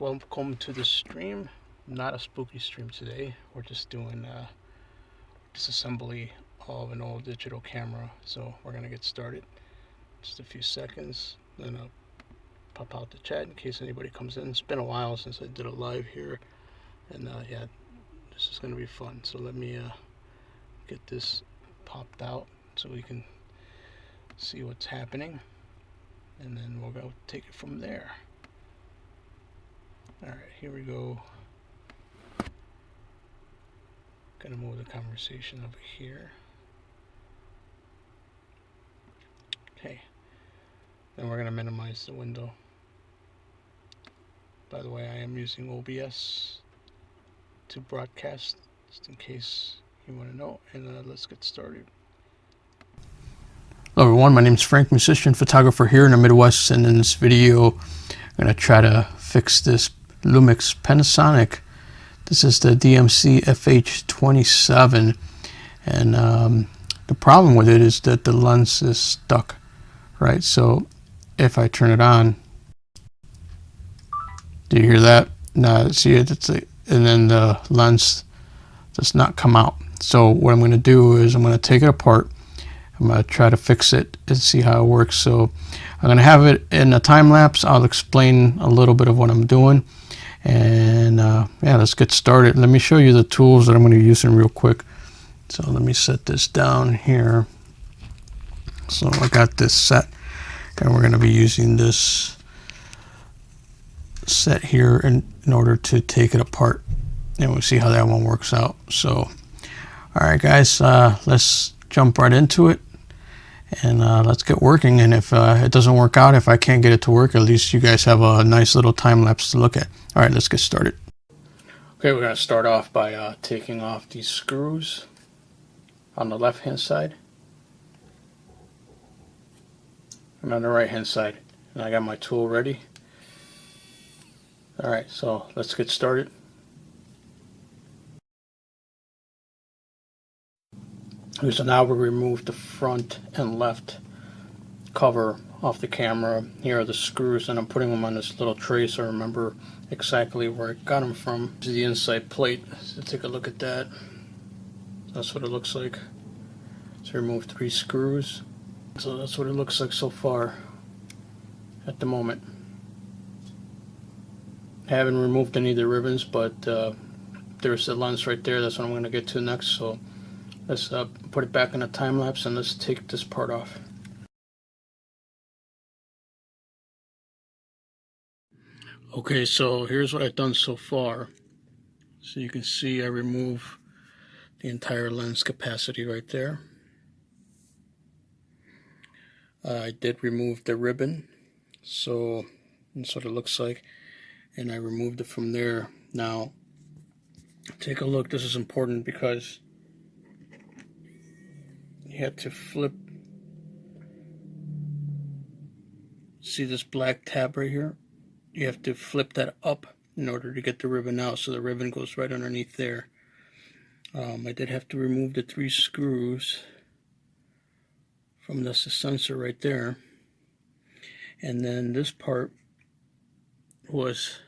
welcome to the stream. Not a spooky stream today. We're just doing disassembly of an old digital camera. So we're gonna get started. Just a few seconds, then I'll pop out the chat in case anybody comes in. It's been a while since I did a live here, and yeah, this is gonna be fun. So let me get this popped out so we can see what's happening, and then we'll go take it from there. Alright, here we go. Gonna move the conversation over here. Okay. Then we're gonna minimize the window. By the way, I am using OBS to broadcast, just in case you want to know. And let's get started. Hello everyone, my name is Frank, musician, photographer here in the Midwest, and in this video I'm gonna try to fix this Lumix Panasonic. This is the DMC FH27, and the problem with it is that the lens is stuck, right? So if I turn it on, do you hear that? Now see it, and then the lens does not come out. So what I'm going to do is I'm going to take it apart. I'm going to try to fix it and see how it works. So I'm going to have it in a time lapse. I'll explain a little bit of what I'm doing. And yeah, let's get started. Let me show you the tools that I'm going to be using real quick. So let me set this down here. So I got this set, and we're going to be using this set here in order to take it apart, and we'll see how that one works out. So all right guys, let's jump right into it, and let's get working. And if it doesn't work out, if I can't get it to work, at least you guys have a nice little time lapse to look at. All right, let's get started. Okay, we're going to start off by taking off these screws on the left hand side and on the right hand side, and I got my tool ready. All right, so let's get started. So now we'll remove the front and left cover off the camera. Here are the screws, and I'm putting them on this little tray so I remember exactly where I got them from. This is the inside plate, so take a look at that. That's what it looks like. So remove 3 screws. So that's what it looks like so far at the moment. I haven't removed any of the ribbons, but there's the lens right there. That's what I'm going to get to next. So let's put it back in a time lapse, and let's take this part off. Okay, so here's what I've done so far. So you can see I remove the entire lens capacity right there. I did remove the ribbon, so that's what it looks like, and I removed it from there. Now take a look. This is important because you have to flip. See this black tab right here? You have to flip that up in order to get the ribbon out, so the ribbon goes right underneath there. I did have to remove the 3 screws from the sensor right there, and then this part was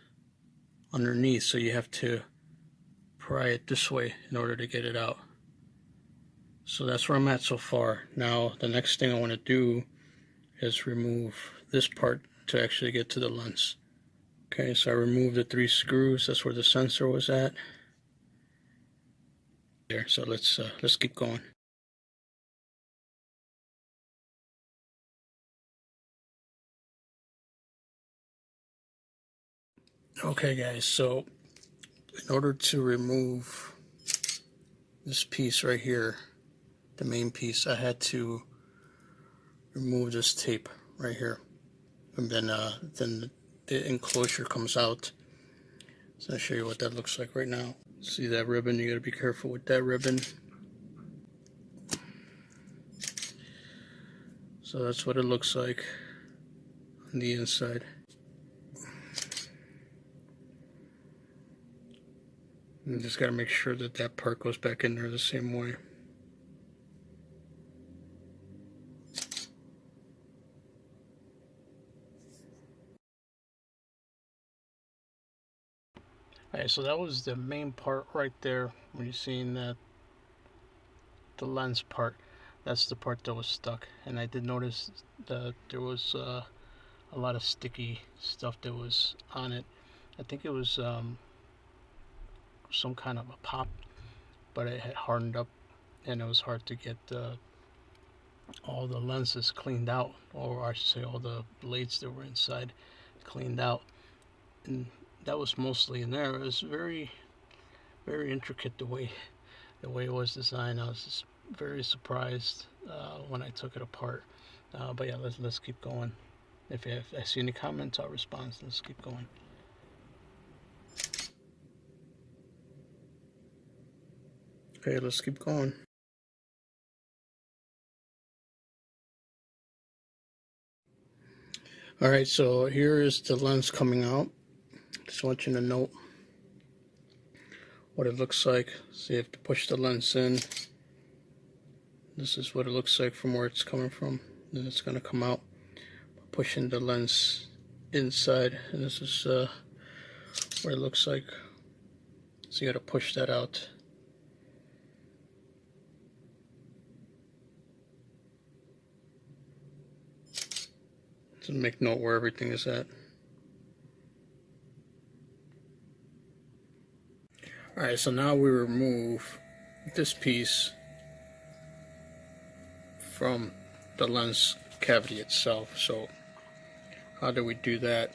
underneath, so you have to pry it this way in order to get it out. So that's where I'm at so far. Now the next thing I want to do is remove this part to actually get to the lens. Okay, so I removed the 3 screws. That's where the sensor was at. There. So let's keep going. Okay, guys. So in order to remove this piece right here, the main piece, I had to remove this tape right here, and then the enclosure comes out. So I'll show you what that looks like right now. See that ribbon? You got to be careful with that ribbon. So that's what it looks like on the inside. And just got to make sure that that part goes back in there the same way. Alright, so that was the main part right there. When you're seeing that, the lens part, that's the part that was stuck. And I did notice that there was a lot of sticky stuff that was on it. I think it was some kind of a pop, but it had hardened up, and it was hard to get all the lenses cleaned out, or I should say all the blades that were inside cleaned out. And that was mostly in there. It was very, very intricate the way it was designed. I was just very surprised when I took it apart. But yeah, let's keep going. If I see any comments, I'll respond. Let's keep going. Okay, let's keep going. Alright, so here is the lens coming out. Just want you to note what it looks like. So you have to push the lens in. This is what it looks like from where it's coming from. Then it's going to come out. Pushing the lens inside, and this is what it looks like. So you got to push that out. To make note where everything is at. Alright, so now we remove this piece from the lens cavity itself. So how do we do that?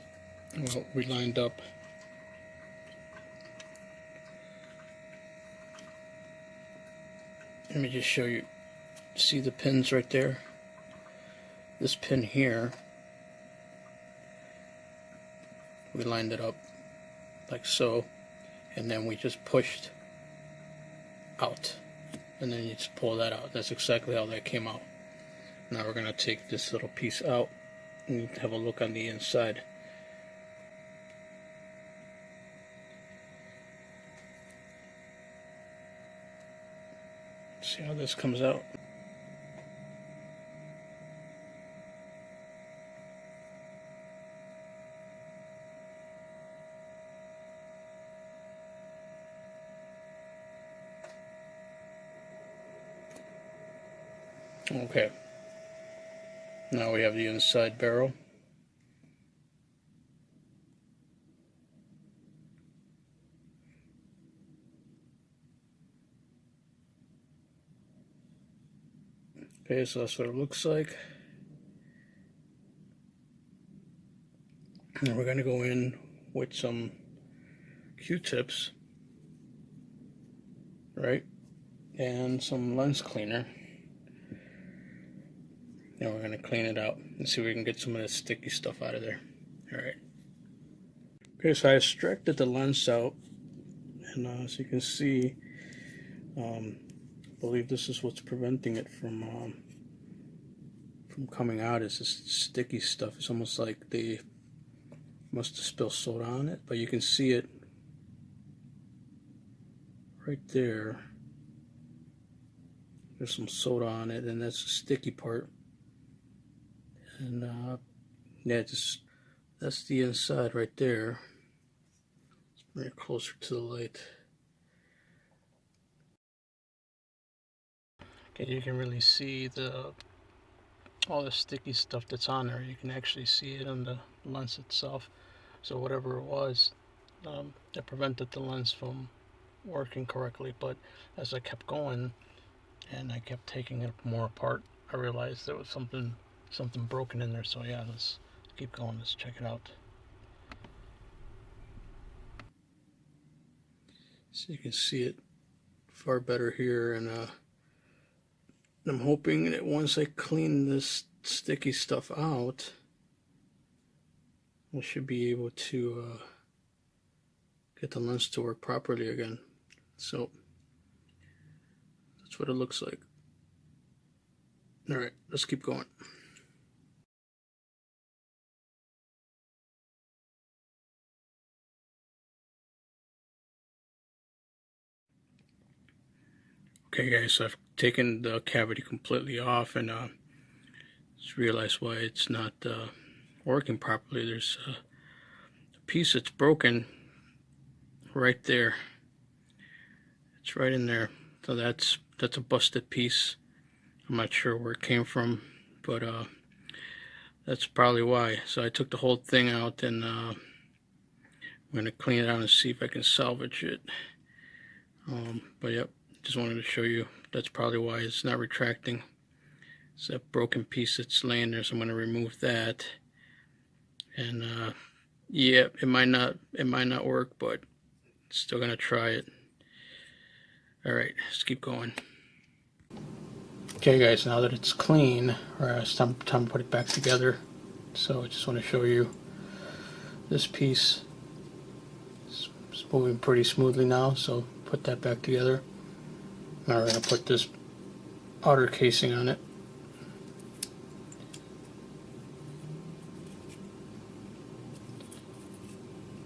Well, we lined up let me just show you. See the pins right there? This pin here, we lined it up like so, and then we just pushed out, and then you just pull that out. That's exactly how that came out. Now we're going to take this little piece out and have a look on the inside. See how this comes out. Okay, now we have the inside barrel. Okay, so that's what it looks like. And we're going to go in with some Q-tips, right, and some lens cleaner. Now we're going to clean it out and see if we can get some of the sticky stuff out of there. Alright. Okay, so I extracted the lens out, and as you can see, I believe this is what's preventing it from coming out, is this sticky stuff. It's almost like they must have spilled soda on it, but you can see it right there. There's some soda on it, and that's the sticky part. And yeah, that's the inside right there. Let's bring it closer to the light. Okay, you can really see all the sticky stuff that's on there. You can actually see it on the lens itself. So whatever it was, that prevented the lens from working correctly. But as I kept going and I kept taking it more apart, I realized there was something broken in there. So yeah, let's keep going. Let's check it out. So you can see it far better here, and I'm hoping that once I clean this sticky stuff out, I should be able to get the lens to work properly again. So that's what it looks like. Alright, let's keep going. Okay guys, so I've taken the cavity completely off, and just realized why it's not working properly. There's a piece that's broken right there. It's right in there. So that's a busted piece. I'm not sure where it came from, but that's probably why. So I took the whole thing out, and I'm gonna clean it out and see if I can salvage it. But yep, just wanted to show you that's probably why it's not retracting. It's that broken piece that's laying there, so I'm gonna remove that. And yeah, it might not work, but still gonna try it. All right, let's keep going. Okay, guys, now that it's clean, it's time to put it back together. So I just want to show you this piece. It's moving pretty smoothly now, so put that back together. Now we're going to put this outer casing on it.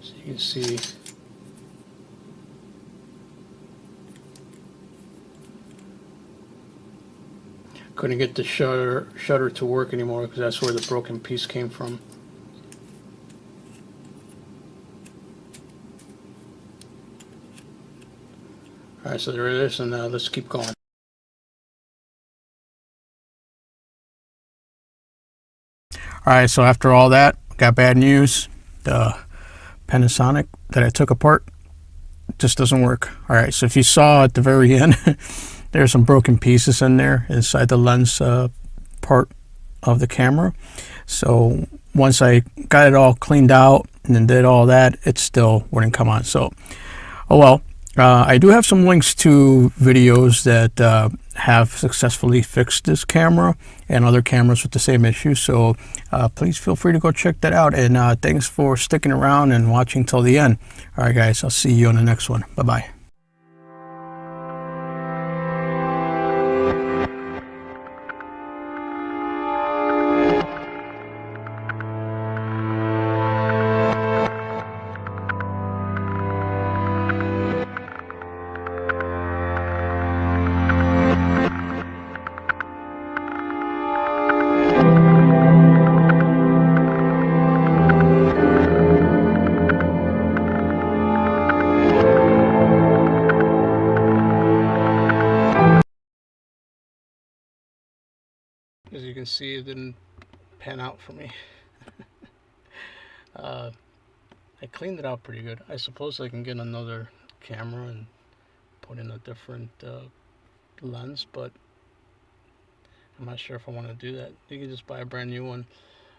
So you can see couldn't get the shutter to work anymore because that's where the broken piece came from. Alright, so there it is, and let's keep going. Alright, so after all that, got bad news. The Panasonic that I took apart just doesn't work. Alright, so if you saw at the very end, there's some broken pieces in there inside the lens part of the camera. So once I got it all cleaned out and then did all that, it still wouldn't come on. So, oh well. I do have some links to videos that have successfully fixed this camera and other cameras with the same issue. So please feel free to go check that out. And thanks for sticking around and watching till the end. All right, guys, I'll see you on the next one. Bye-bye. As you can see, it didn't pan out for me. I cleaned it out pretty good. I suppose I can get another camera and put in a different lens, but I'm not sure if I want to do that. You can just buy a brand new one.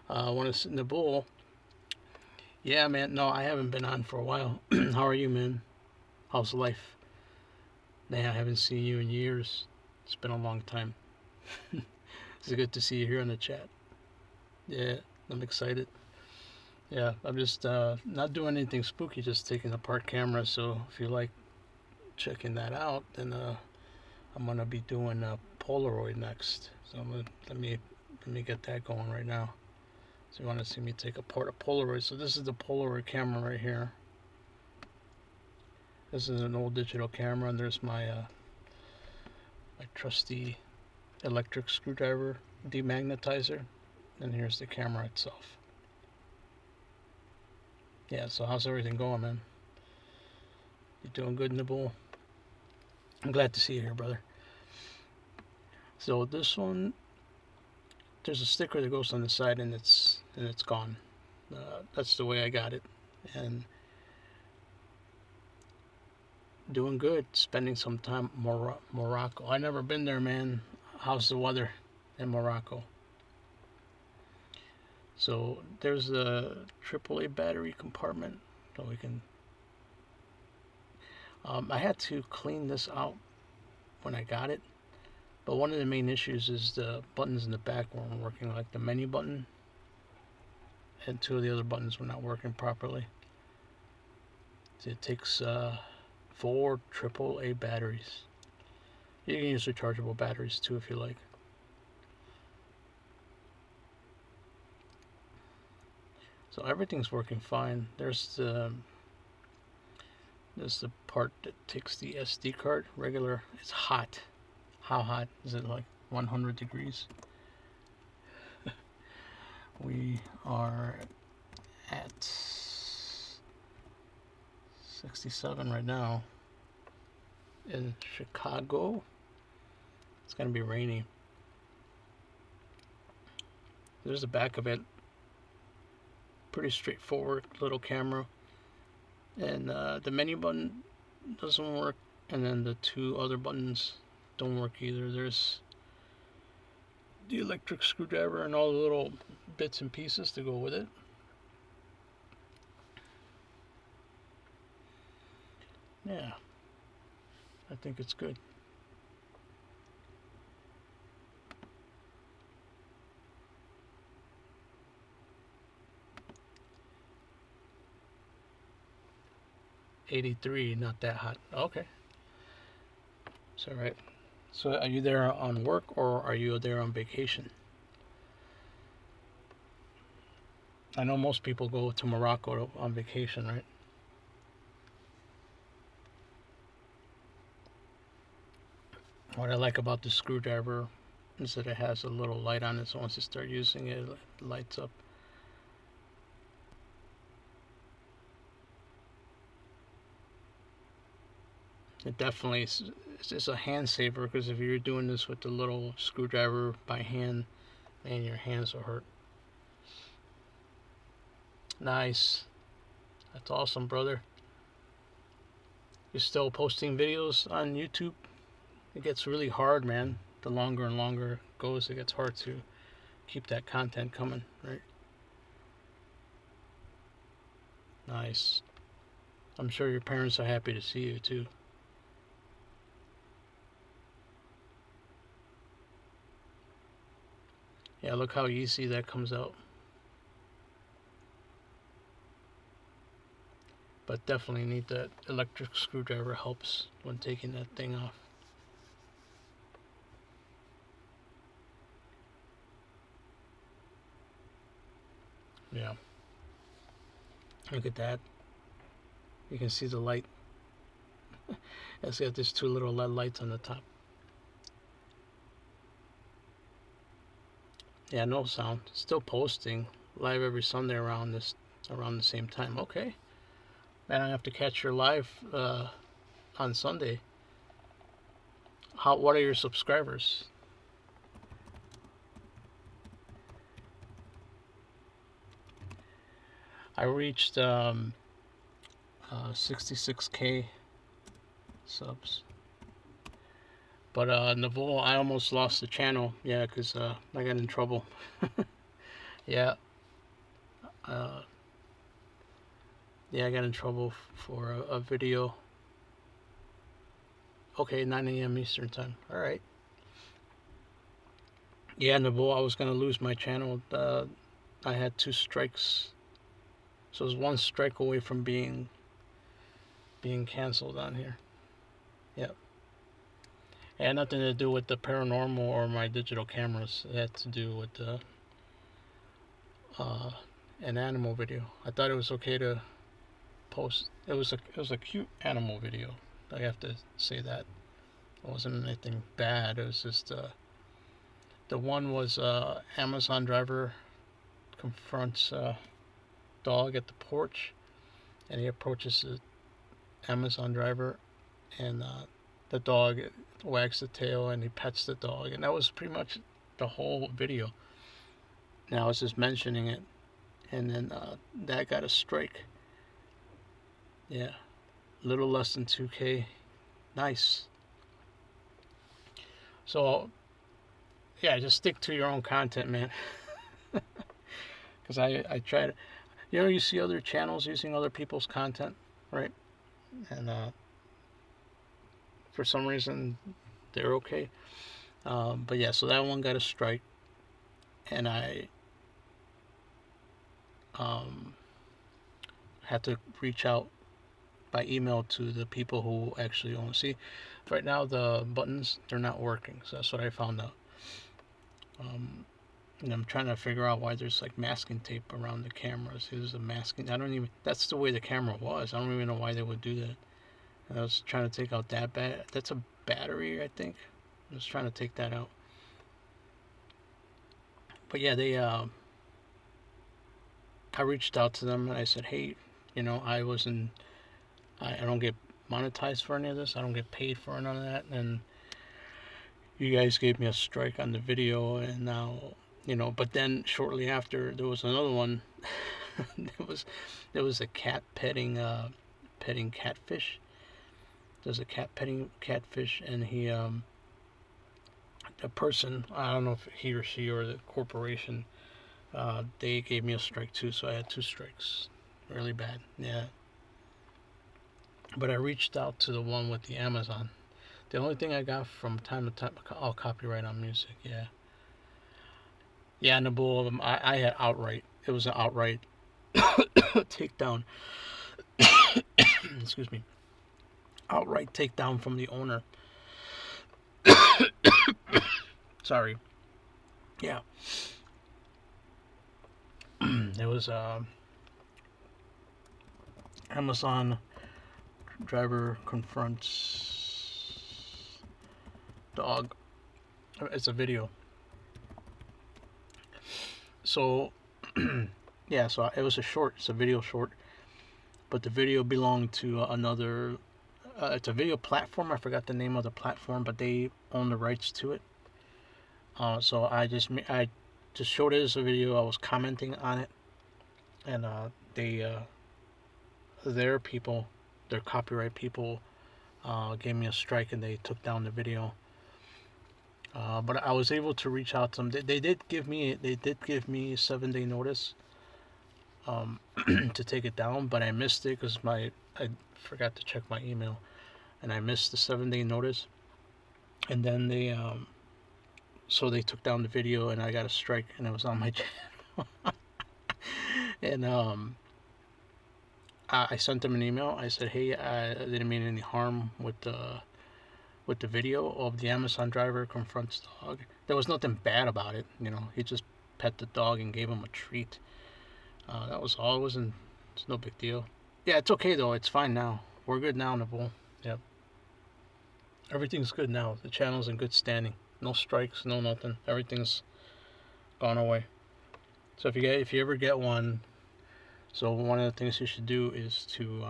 I want to sit in the bowl. Yeah, man. No, I haven't been on for a while. How are you, man? How's life? Man, I haven't seen you in years. It's been a long time. It's good to see you here in the chat. Yeah, I'm excited. Yeah, I'm just not doing anything spooky, just taking apart cameras. So if you like checking that out, then I'm gonna be doing Polaroid next. So let me get that going right now. So you want to see me take apart a Polaroid? So this is the Polaroid camera right here. This is an old digital camera, and there's my my trusty electric screwdriver demagnetizer, and here's the camera itself. Yeah, so how's everything going, man? You doing good in the bowl? I'm glad to see you here, brother. So this one, there's a sticker that goes on the side, and it's gone. That's the way I got it, and doing good. Spending some time Morocco. I never been there, man. How's the weather in Morocco? So there's a AAA battery compartment, so we can. I had to clean this out when I got it, but one of the main issues is the buttons in the back weren't working, like the menu button, and two of the other buttons were not working properly. So it takes 4 AAA batteries. You can use rechargeable batteries too if you like. So everything's working fine. There's the part that takes the SD card. Regular, it's hot. How hot is it? Like 100 degrees. We are at 67 right now in Chicago. It's gonna be rainy. There's the back of it. Pretty straightforward little camera. And the menu button doesn't work, and then the two other buttons don't work either. There's the electric screwdriver and all the little bits and pieces to go with it. Yeah, I think it's good. $83, not that hot. Okay. It's all right. So are you there on work or are you there on vacation? I know most people go to Morocco on vacation, right? What I like about the screwdriver is that it has a little light on it, so once you start using it, it lights up. It definitely is a hand saver, because if you're doing this with the little screwdriver by hand, man, your hands will hurt. Nice. That's awesome, brother. You're still posting videos on YouTube? It gets really hard, man. The longer and longer it goes, it gets hard to keep that content coming, right? Nice. I'm sure your parents are happy to see you too. Yeah, look how easy that comes out. But definitely need that electric screwdriver, helps when taking that thing off. Yeah. Look at that. You can see the light. It's got these two little LED lights on the top. Yeah, no sound. Still posting live every Sunday around the same time. Okay. Man, I have to catch your live on Sunday. What are your subscribers? I reached 66K subs. But Naval, I almost lost the channel. Yeah, because I got in trouble. Yeah. Yeah, I got in trouble for a video. Okay, 9 a.m. Eastern time. Alright. Yeah, Naval, I was going to lose my channel. I had 2 strikes. So it was 1 strike away from being canceled on here. Yep. It had nothing to do with the paranormal or my digital cameras. It had to do with an animal video. I thought it was okay to post. It was a cute animal video. I have to say that. It wasn't anything bad. It was just the one was Amazon driver confronts dog at the porch, and he approaches the Amazon driver, and the dog wags the tail and he pets the dog, and that was pretty much the whole video. Now I was just mentioning it, and then that got a strike. Yeah, a little less than 2K. Nice. So yeah, just stick to your own content, man. Because I try to, you see other channels using other people's content, right? And for some reason they're okay. But yeah, so that one got a strike, and I had to reach out by email to the people who actually own. See, right now the buttons, they're not working, so that's what I found out. And I'm trying to figure out why there's like masking tape around the cameras. There's a masking. That's the way the camera was. I don't even know why they would do that. And I was trying to take out that that's a battery, I think. I was trying to take that out. But yeah, I reached out to them and I said, hey, I was in I don't get monetized for any of this. I don't get paid for none of that. And you guys gave me a strike on the video, and now, you know. But then shortly after, there was another one. there was a cat petting catfish. There's a cat petting catfish, and he the person, I don't know if he or she or the corporation, they gave me a strike too, so I had 2 strikes. Really bad, yeah. But I reached out to the one with the Amazon. The only thing I got from time to time, oh, copyright on music, yeah. Yeah, and the bull of them, I had outright. It was an outright takedown. Excuse me. Outright takedown from the owner. Sorry. Yeah. It was Amazon driver confronts dog. It's a video. So yeah, so it was a short. It's a video short, but the video belonged to another. It's a video platform. I forgot the name of the platform, but they own the rights to it. So I just showed it as a video. I was commenting on it, and their people, their copyright people, gave me a strike, and they took down the video. But I was able to reach out to them. They did give me a 7-day notice to take it down, but I missed it because I forgot to check my email, and I missed the 7-day notice. And then they took down the video, and I got a strike, and it was on my channel. And I sent them an email. I said, hey, I didn't mean any harm with the video of the Amazon driver confronts dog. There was nothing bad about it, you know. He just pet the dog and gave him a treat. That was all. It's no big deal. Yeah, it's okay though. It's fine now. We're good now, Nabul. Yep. Everything's good now. The channel's in good standing. No strikes, no nothing. Everything's gone away. So if you ever get one, so one of the things you should do is to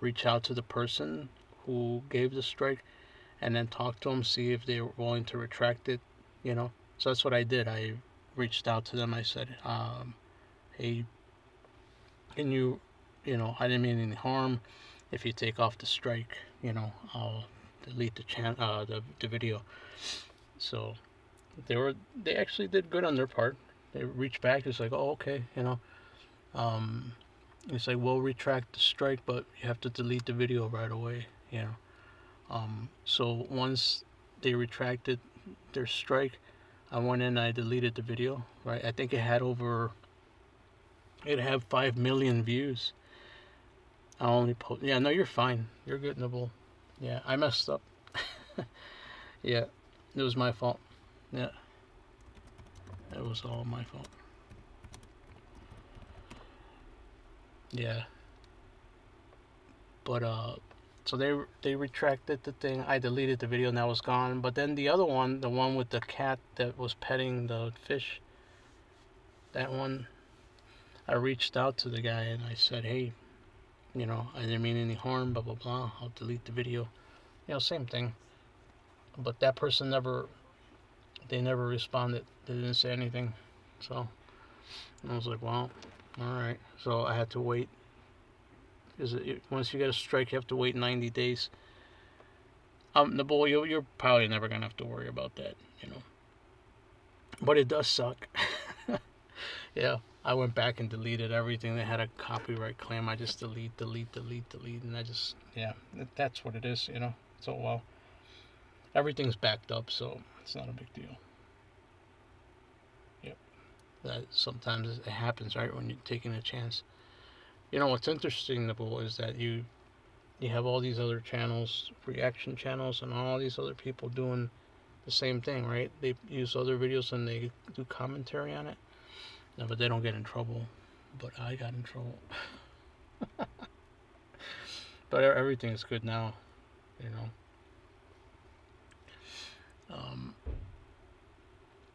reach out to the person who gave the strike, and then talk to them, see if they were willing to retract it, you know. So that's what I did. I reached out to them. I said, hey, can you know, I didn't mean any harm. If you take off the strike, you know, I'll delete the video. So they actually did good on their part. They reached back. It's like, oh, okay, you know. It's like, we'll retract the strike, but you have to delete the video right away, you know. So once they retracted their strike, I went in and I deleted the video, right? I think it had 5 million views. I only yeah, no, you're fine. You're good, Nibble. Yeah, I messed up. Yeah, it was my fault. Yeah, it was all my fault. Yeah. But so they retracted the thing. I deleted the video and that was gone. But then the other one, the one with the cat that was petting the fish, that one, I reached out to the guy and I said, hey, you know, I didn't mean any harm, blah blah blah. I'll delete the video. You know, same thing. But that person never responded. They didn't say anything. So I was like, well, all right. So I had to wait. Once you get a strike, you have to wait 90 days. The boy, you're probably never gonna have to worry about that, you know. But it does suck. Yeah, I went back and deleted everything that had a copyright claim. I just delete, and I just, yeah, that's what it is, you know. So well, everything's backed up, so it's not a big deal. Yep, that sometimes it happens, right, when you're taking a chance. You know what's interesting, Nibble, is that you have all these other channels, reaction channels, and all these other people doing the same thing, right? They use other videos and they do commentary on it. No, but they don't get in trouble. But I got in trouble. But everything's good now, you know.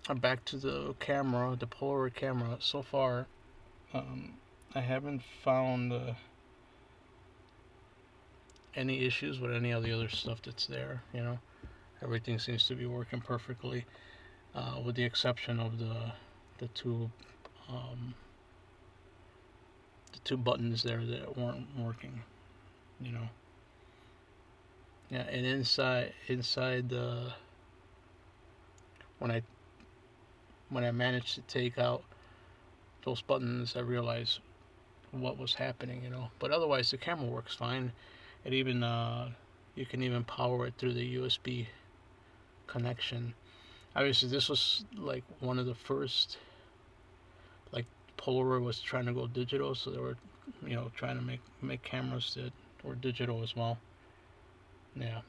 I'm back to the camera, the Polaroid camera. So far, I haven't found any issues with any of the other stuff that's there. You know, everything seems to be working perfectly, with the exception of the two um, the two buttons there that weren't working. You know, yeah, and inside the when I managed to take out those buttons, I realized what was happening. You know, but otherwise the camera works fine. It even you can even power it through the USB connection. Obviously, this was like one of the first, like Polaroid was trying to go digital, so they were, you know, trying to make cameras that were digital as well. Yeah,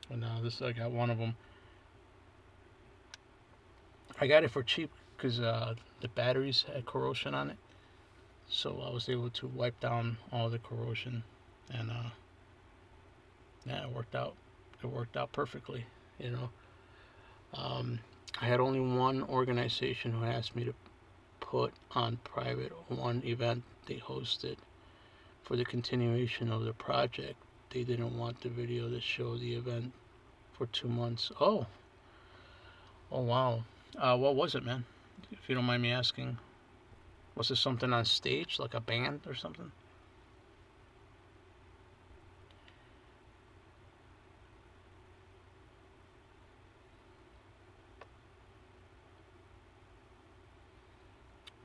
and this I got one of them. I got it for cheap because the batteries had corrosion on it, so I was able to wipe down all the corrosion, and yeah, it worked out. It worked out perfectly. You know, I had only one organization who asked me to put on private one event they hosted for the continuation of the project. They didn't want the video to show the event for 2 months. Oh wow. What was it, man? If you don't mind me asking, was this something on stage, like a band or something?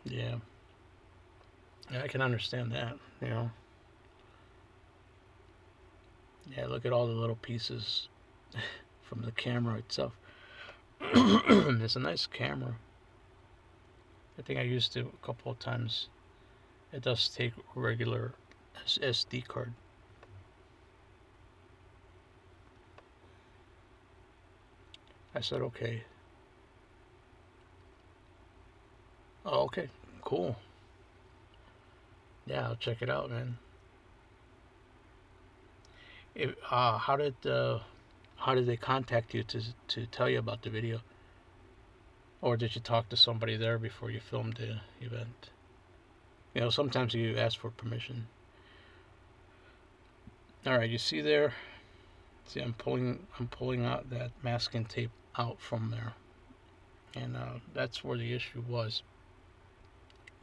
Yeah. Yeah, I can understand that. You know. Yeah, look at all the little pieces from the camera itself. It's a nice camera. I think I used it a couple of times. It does take regular SD card. I said okay. Oh, okay, cool. Yeah, I'll check it out, man. How did they contact you to tell you about the video, or did you talk to somebody there before you filmed the event? You know, sometimes you ask for permission. All right, you see there. See, I'm pulling out that masking tape out from there, and that's where the issue was.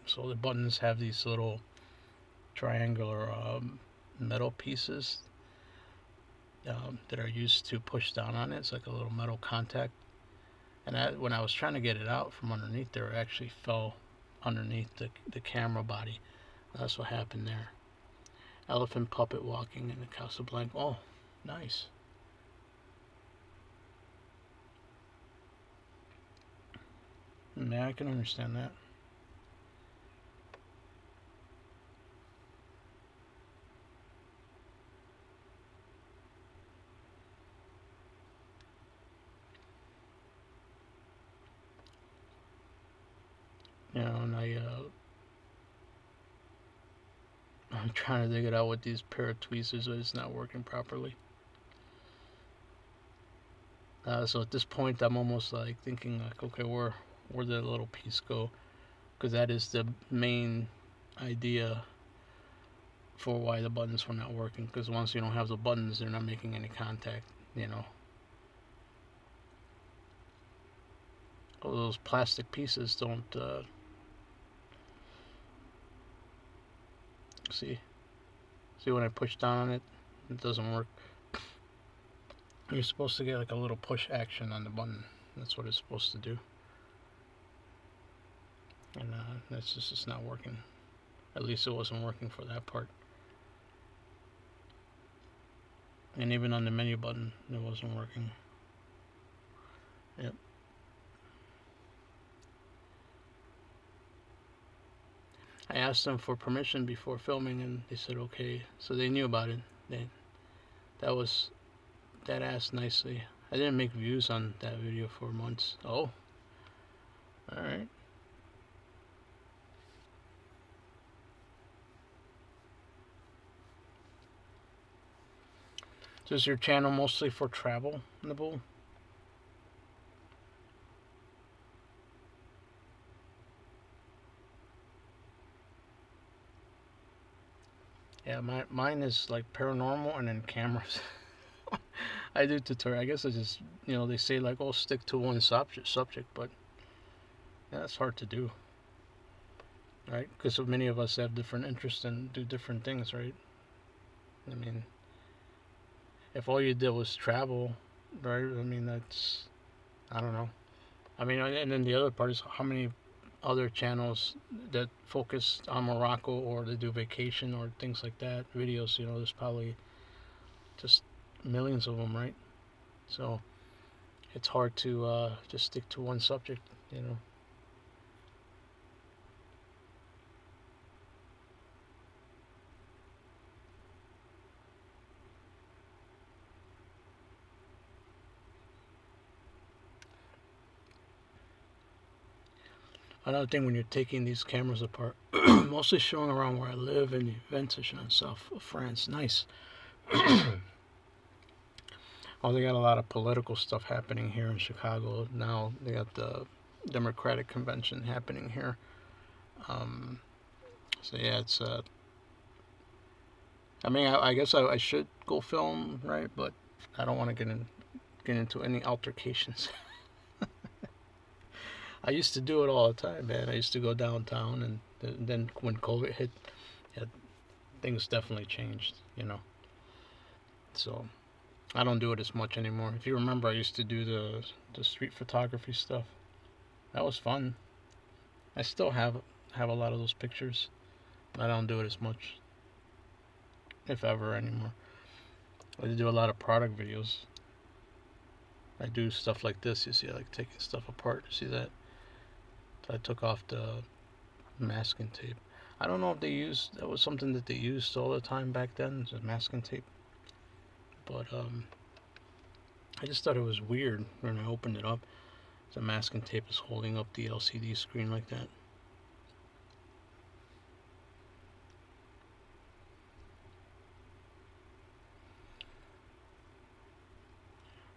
So the buttons have these little triangular metal pieces that are used to push down on it. It's like a little metal contact. And when I was trying to get it out from underneath there, it actually fell underneath the camera body. That's what happened there. Elephant puppet walking in the Casablanca. Oh, nice. Yeah, I can understand that. You know, and I'm trying to dig it out with these pair of tweezers, but it's not working properly. So at this point, I'm almost like thinking like, okay, where did the little piece go? Because that is the main idea for why the buttons were not working. Because once you don't have the buttons, they're not making any contact. You know, all those plastic pieces don't see when I push down on it, it doesn't work. You're supposed to get like a little push action on the button. That's what it's supposed to do. And that's just it's not working. At least it wasn't working for that part. And even on the menu button, it wasn't working. Yep. I asked them for permission before filming, and they said okay. So they knew about it. That asked nicely. I didn't make views on that video for months. Oh, all right. So is your channel mostly for travel, Nabul? Yeah, mine is like paranormal and then cameras. I do tutorial. I guess I just, they say like, oh, stick to one subject, but yeah, that's hard to do, right? Because so many of us have different interests and do different things, right? I mean, if all you did was travel, right? I mean, that's, I don't know. I mean, and then the other part is how many other channels that focus on Morocco or they do vacation or things like that, videos, there's probably just millions of them, right? So it's hard to just stick to one subject. Another thing when you're taking these cameras apart, mostly showing around where I live and the events I show in south of France. Nice. Oh, they got a lot of political stuff happening here in Chicago now. They got the Democratic convention happening here. So yeah, it's. I mean, I guess I should go film, right? But I don't want to get into any altercations. I used to do it all the time, man. I used to go downtown, and then when COVID hit, yeah, things definitely changed. So I don't do it as much anymore. If you remember, I used to do the street photography stuff. That was fun. I still have a lot of those pictures. I don't do it as much, if ever, anymore. I do a lot of product videos. I do stuff like this. You see, I like taking stuff apart. You see that? So I took off the masking tape. I don't know if that was something that they used all the time back then, just masking tape. But I just thought it was weird when I opened it up. The masking tape is holding up the LCD screen like that.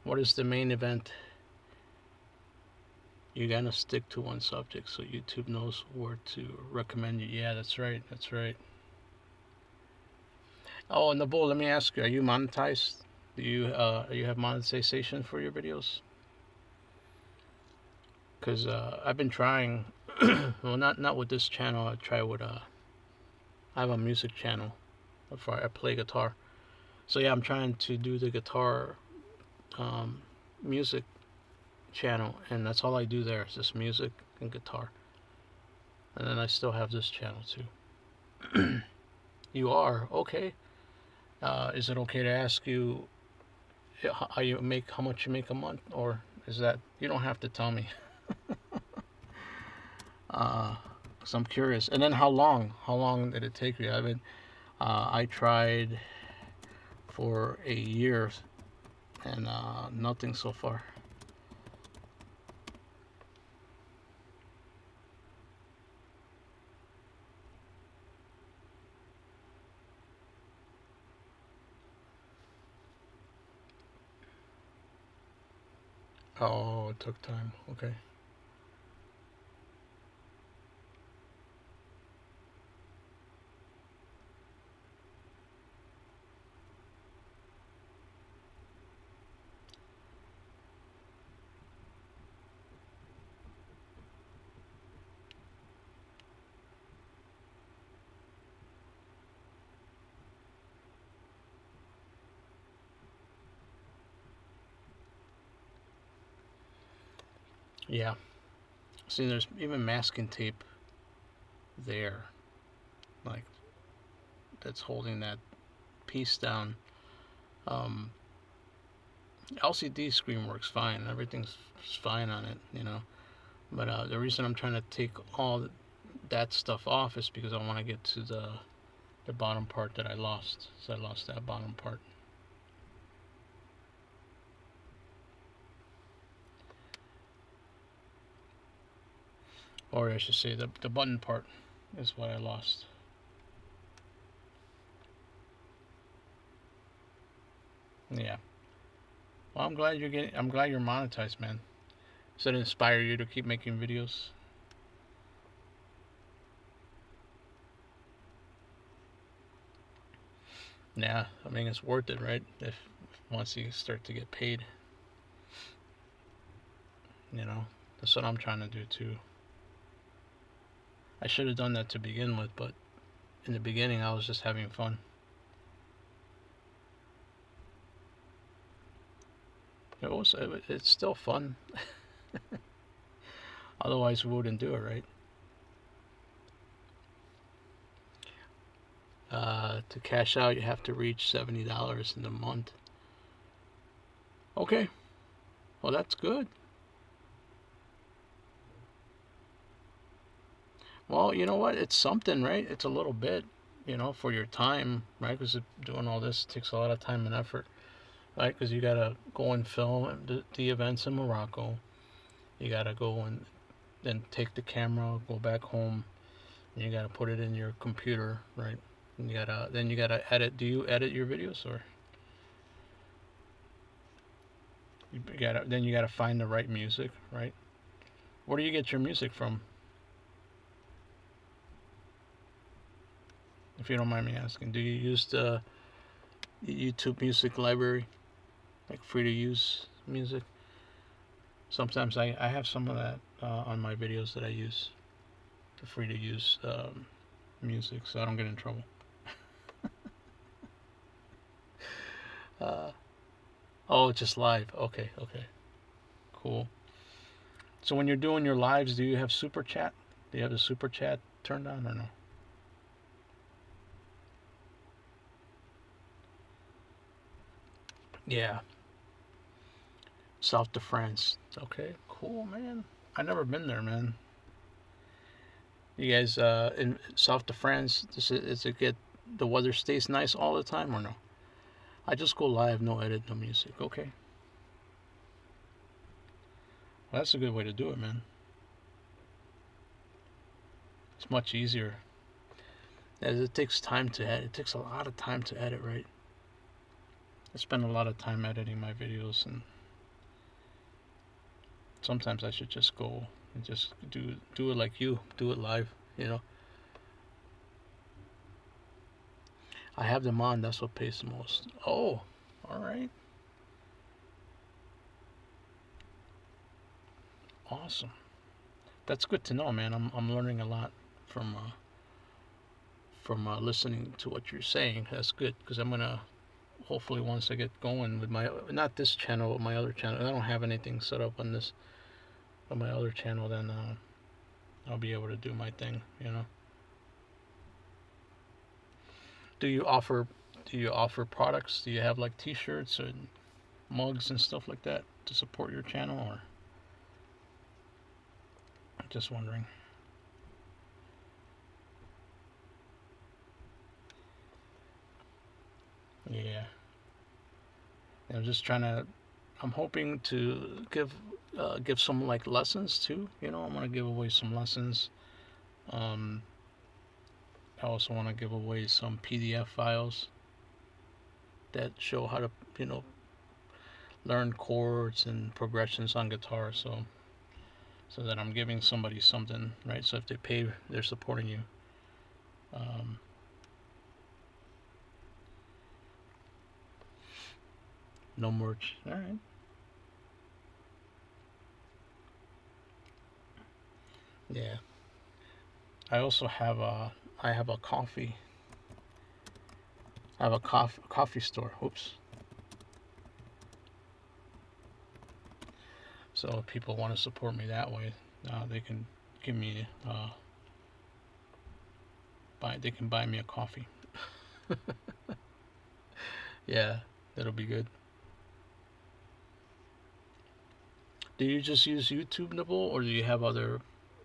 What is the main event? You gotta stick to one subject so YouTube knows where to recommend you. Yeah, that's right. That's right. Oh, and the bull. Let me ask you: are you monetized? Do you have monetization for your videos? Because I've been trying. Well, not with this channel. I try with I have a music channel. Where I play guitar. So yeah, I'm trying to do the guitar music channel, and that's all I do there is just music and guitar. And then I still have this channel too. You are okay. Is it okay to ask you how much you make a month, or is that you don't have to tell me? Cause I'm curious. And then how long? How long did it take you? I tried for a year and nothing so far. Oh, it took time. Okay. Yeah. See, there's even masking tape there, like that's holding that piece down. Um, LCD screen works fine. Everything's fine on it. But the reason I'm trying to take all that stuff off is because I want to get to the bottom part that I lost. So I lost that bottom part. Or I should say the button part is what I lost. Yeah. Well, I'm glad you're monetized, man. Does it inspire you to keep making videos? Yeah, I mean it's worth it, right? If once you start to get paid, you know, that's what I'm trying to do too. I should have done that to begin with, but in the beginning I was just having fun. It's still fun. Otherwise we wouldn't do it, right? To cash out, you have to reach $70 in a month. Okay, well that's good. Well, you know what? It's something, right? It's a little bit, for your time, right? Because doing all this takes a lot of time and effort, right? Because you gotta go and film the events in Morocco. You gotta go and then take the camera, go back home, and you gotta put it in your computer, right? And you gotta edit. Do you edit your videos, or you gotta find the right music, right? Where do you get your music from? If you don't mind me asking, do you use the YouTube Music Library, like free to use music? Sometimes I have some of that on my videos that I use, the free to use music, so I don't get in trouble. Uh, oh, just live. Okay, okay, cool. So when you're doing your lives, do you have super chat? Do you have the super chat turned on or no? Yeah, South to France. Okay, cool, man. I never been there, man. You guys in South to France? Is it get the weather stays nice all the time or no? I just go live, no edit, no music. Okay, well, that's a good way to do it, man. It's much easier. As it takes time to edit. It takes a lot of time to edit, right? I spend a lot of time editing my videos, and sometimes I should just go and just do it like you do it live. You know, I have them on. That's what pays the most. Oh, all right, awesome. That's good to know, man. I'm learning a lot from listening to what you're saying. That's good because I'm gonna hopefully once I get going with my not this channel but my other channel. I don't have anything set up on this on my other channel. Then I'll be able to do my thing. Do you offer do you offer products? Do you have like T-shirts and mugs and stuff like that to support your channel, or just wondering? Yeah, I'm just trying to. I'm hoping to give some like lessons too. I'm gonna give away some lessons. Um, I also want to give away some PDF files that show how to you know learn chords and progressions on guitar. So that I'm giving somebody something, right? So if they pay, they're supporting you. Um, no merch. All right. Yeah. I also have a coffee. I have a coffee store. Oops. So if people want to support me that way, they can give me they can buy me a coffee. Yeah, that'll be good. Do you just use YouTube, Nibble, or do you have other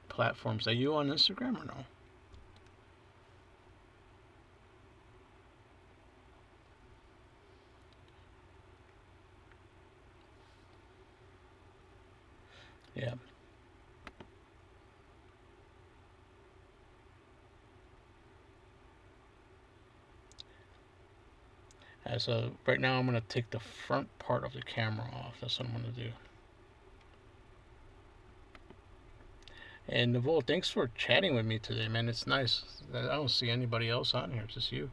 platforms? Are you on Instagram or no? Yeah. Right now, I'm gonna take the front part of the camera off. That's what I'm gonna do. And Nivol, thanks for chatting with me today, man. It's nice. I don't see anybody else on here. It's just you.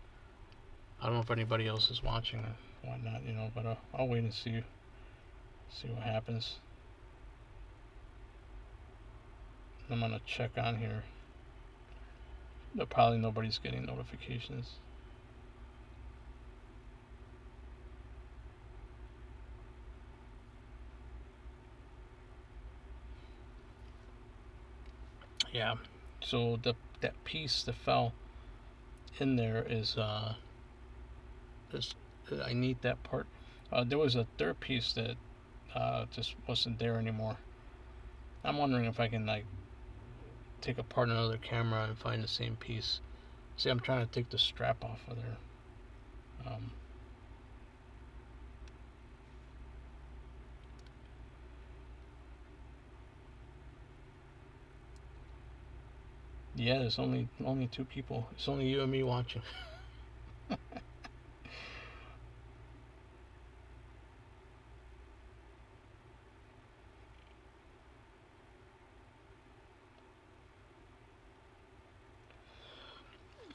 I don't know if anybody else is watching or whatnot, but I'll wait and see what happens. I'm gonna check on here. But probably nobody's getting notifications. Yeah. So that piece that fell in there is I need that part. There was a third piece that just wasn't there anymore. I'm wondering if I can like take apart another camera and find the same piece. See, I'm trying to take the strap off of there. Yeah, there's only 2 people. It's only you and me watching.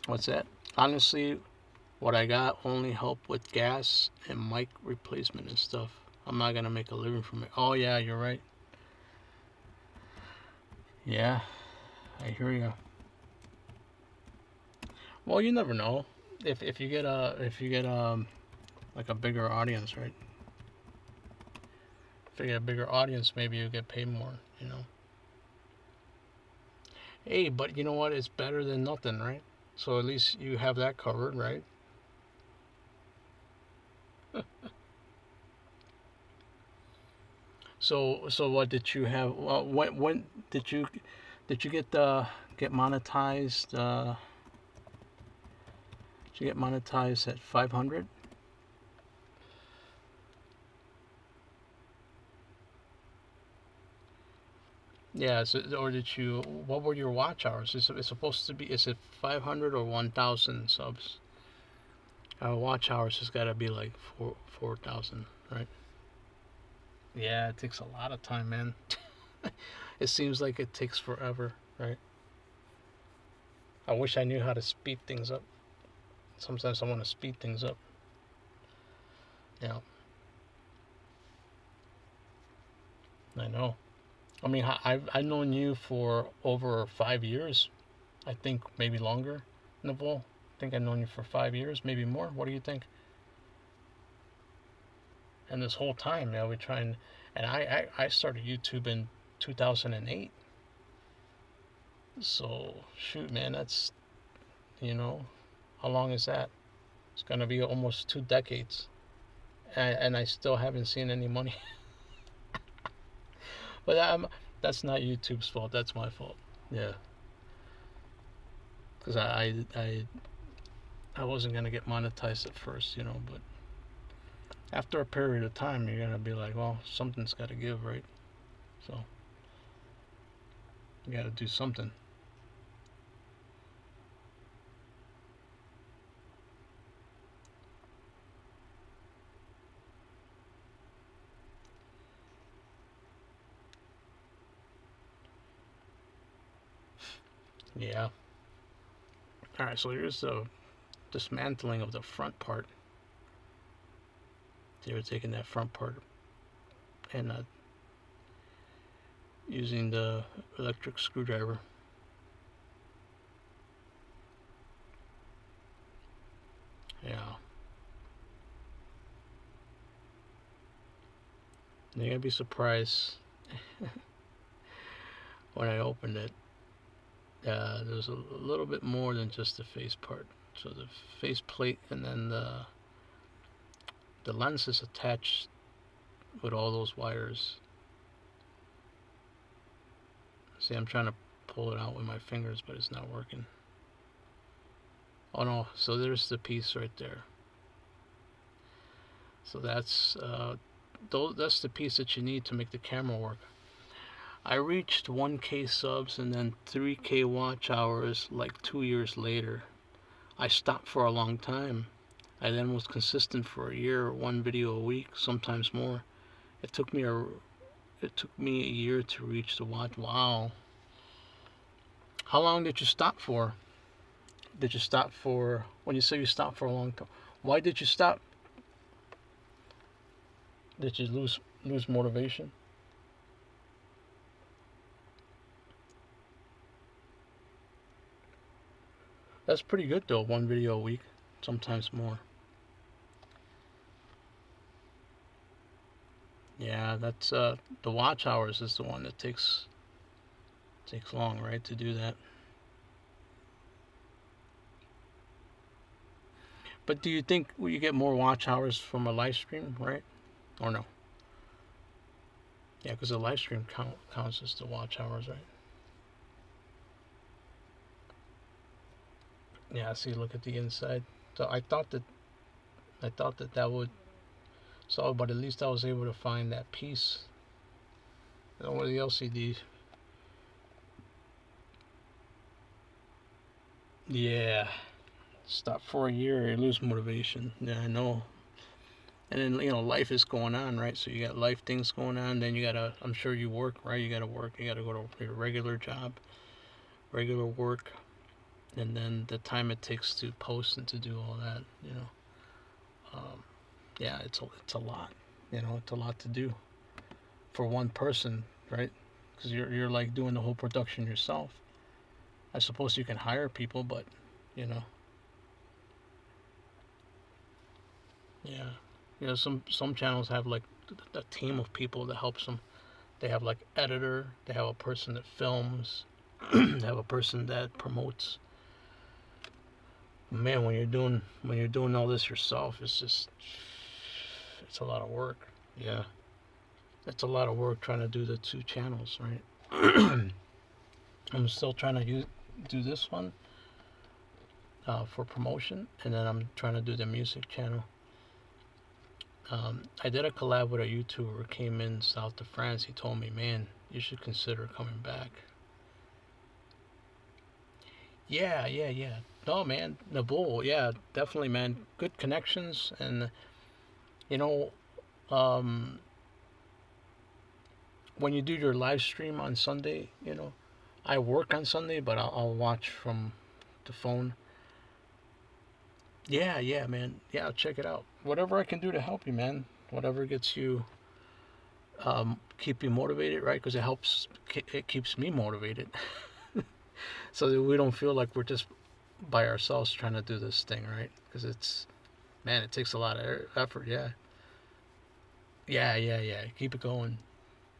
What's that? Honestly, what I got only help with gas and mic replacement and stuff. I'm not gonna make a living from it. Oh yeah, you're right. Yeah, I hear you. Well, you never know. If you get like a bigger audience, right? If you get a bigger audience, maybe you get paid more. Hey, but you know what? It's better than nothing, right? So at least you have that covered, right? So what did you have? Well, when did you get monetized? Did you get monetized at 500? Yeah. So, or did you? What were your watch hours? It's supposed to be. Is it 500 or 1,000 subs? Watch hours has got to be like 4,000, right? Yeah, it takes a lot of time, man. It seems like it takes forever, right? I wish I knew how to speed things up. Sometimes I want to speed things up. Yeah, I know. I mean, I've known you for over 5 years. I think maybe longer, Neville. I think I've known you for 5 years, maybe more. What do you think? And this whole time, we try and I started YouTube in 2008. So shoot, man, that's how long is that? It's gonna be almost 2 decades, and I still haven't seen any money. But that's not YouTube's fault. That's my fault. Yeah, because I wasn't gonna get monetized at first, but after a period of time, you're gonna be like, well, something's got to give, right? So you got to do something. Yeah. All right. So here's the dismantling of the front part. They were taking that front part and using the electric screwdriver. Yeah. You're gonna be surprised when I opened it. There's a little bit more than just the face part. So the face plate and then the lens is attached with all those wires. See, I'm trying to pull it out with my fingers, but it's not working. Oh no, so there's the piece right there. So that's the piece that you need to make the camera work. I reached 1K subs and then 3K watch hours like 2 years later. I stopped for a long time. I then was consistent for a year, 1 video a week, sometimes more. It took me a year to reach the watch. Wow. How long did you stop for? Did you stop for, when you say you stopped for a long time, Why did you stop? Did you lose motivation? That's pretty good though. One video a week, sometimes more. Yeah, that's the watch hours is the one that takes long, right, to do that. But do you think you get more watch hours from a live stream, right? Or no? Yeah, because the live stream counts as the watch hours, right? Yeah. See, look at the inside. So I thought that would solve, but at least I was able to find that piece. With the LCD. Yeah. Stop for a year, you lose motivation. Yeah, I know. And then life is going on, right? So you got life things going on. Then you gotta. I'm sure you work, right? You gotta work. You gotta go to your regular job, regular work, and then the time it takes to post and to do all that. Yeah, it's a lot. It's a lot to do for one person, right? Because you're like doing the whole production yourself. I suppose you can hire people, but you know, yeah, some channels have like a team of people that helps them. They have like editor. They have a person that films. They have a person that promotes. Man, when you're doing all this yourself, it's a lot of work. Yeah, it's a lot of work trying to do the two channels, right? I'm still trying to do this one for promotion, and then I'm trying to do the music channel. I did a collab with a YouTuber who came in south of France. He told me, man, you should consider coming back. Yeah, yeah, yeah. No, man, Nabul, yeah, definitely, man. Good connections, and you know, um, when you do your live stream on Sunday, I work on Sunday, but I'll watch from the phone. Yeah, yeah, man. Yeah, check it out. Whatever I can do to help you, man. Whatever gets you, keep you motivated, right? Because it keeps me motivated, so that we don't feel like we're just by ourselves trying to do this thing, right? Because man, it takes a lot of effort. Yeah, yeah, yeah, yeah. Keep it going.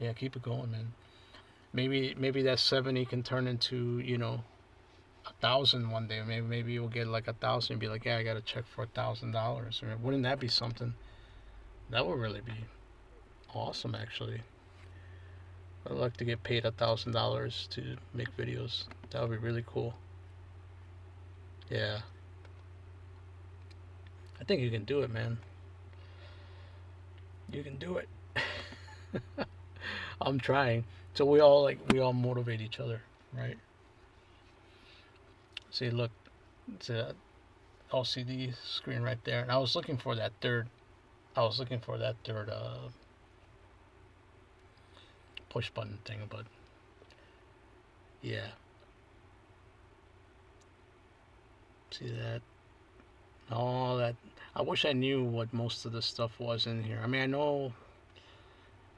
Yeah, keep it going, man. Maybe that 70 can turn into 1,000 one day. Maybe you'll get like 1,000 and be like, yeah, I got to check for $1,000. Wouldn't that be something? That would really be awesome, actually. I'd like to get paid $1,000 to make videos. That would be really cool. Yeah, I think you can do it, man. You can do it. I'm trying. So we all motivate each other, right? See, look, it's a LCD screen right there, and I was looking for that third. I was looking for that third push button thing, but yeah, see that? All that. I wish I knew what most of the stuff was in here. I mean, I know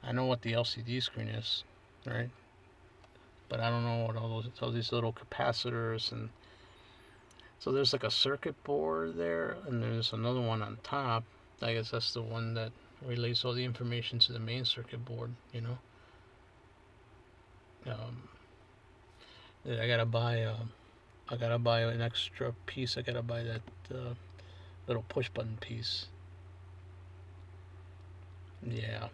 what the LCD screen is, right? But I don't know what all these little capacitors and so there's like a circuit board there, and there's another one on top. I guess that's the one that relays all the information to the main circuit board. Um, I gotta buy. I gotta buy an extra piece. I gotta buy that little push button piece. Yeah.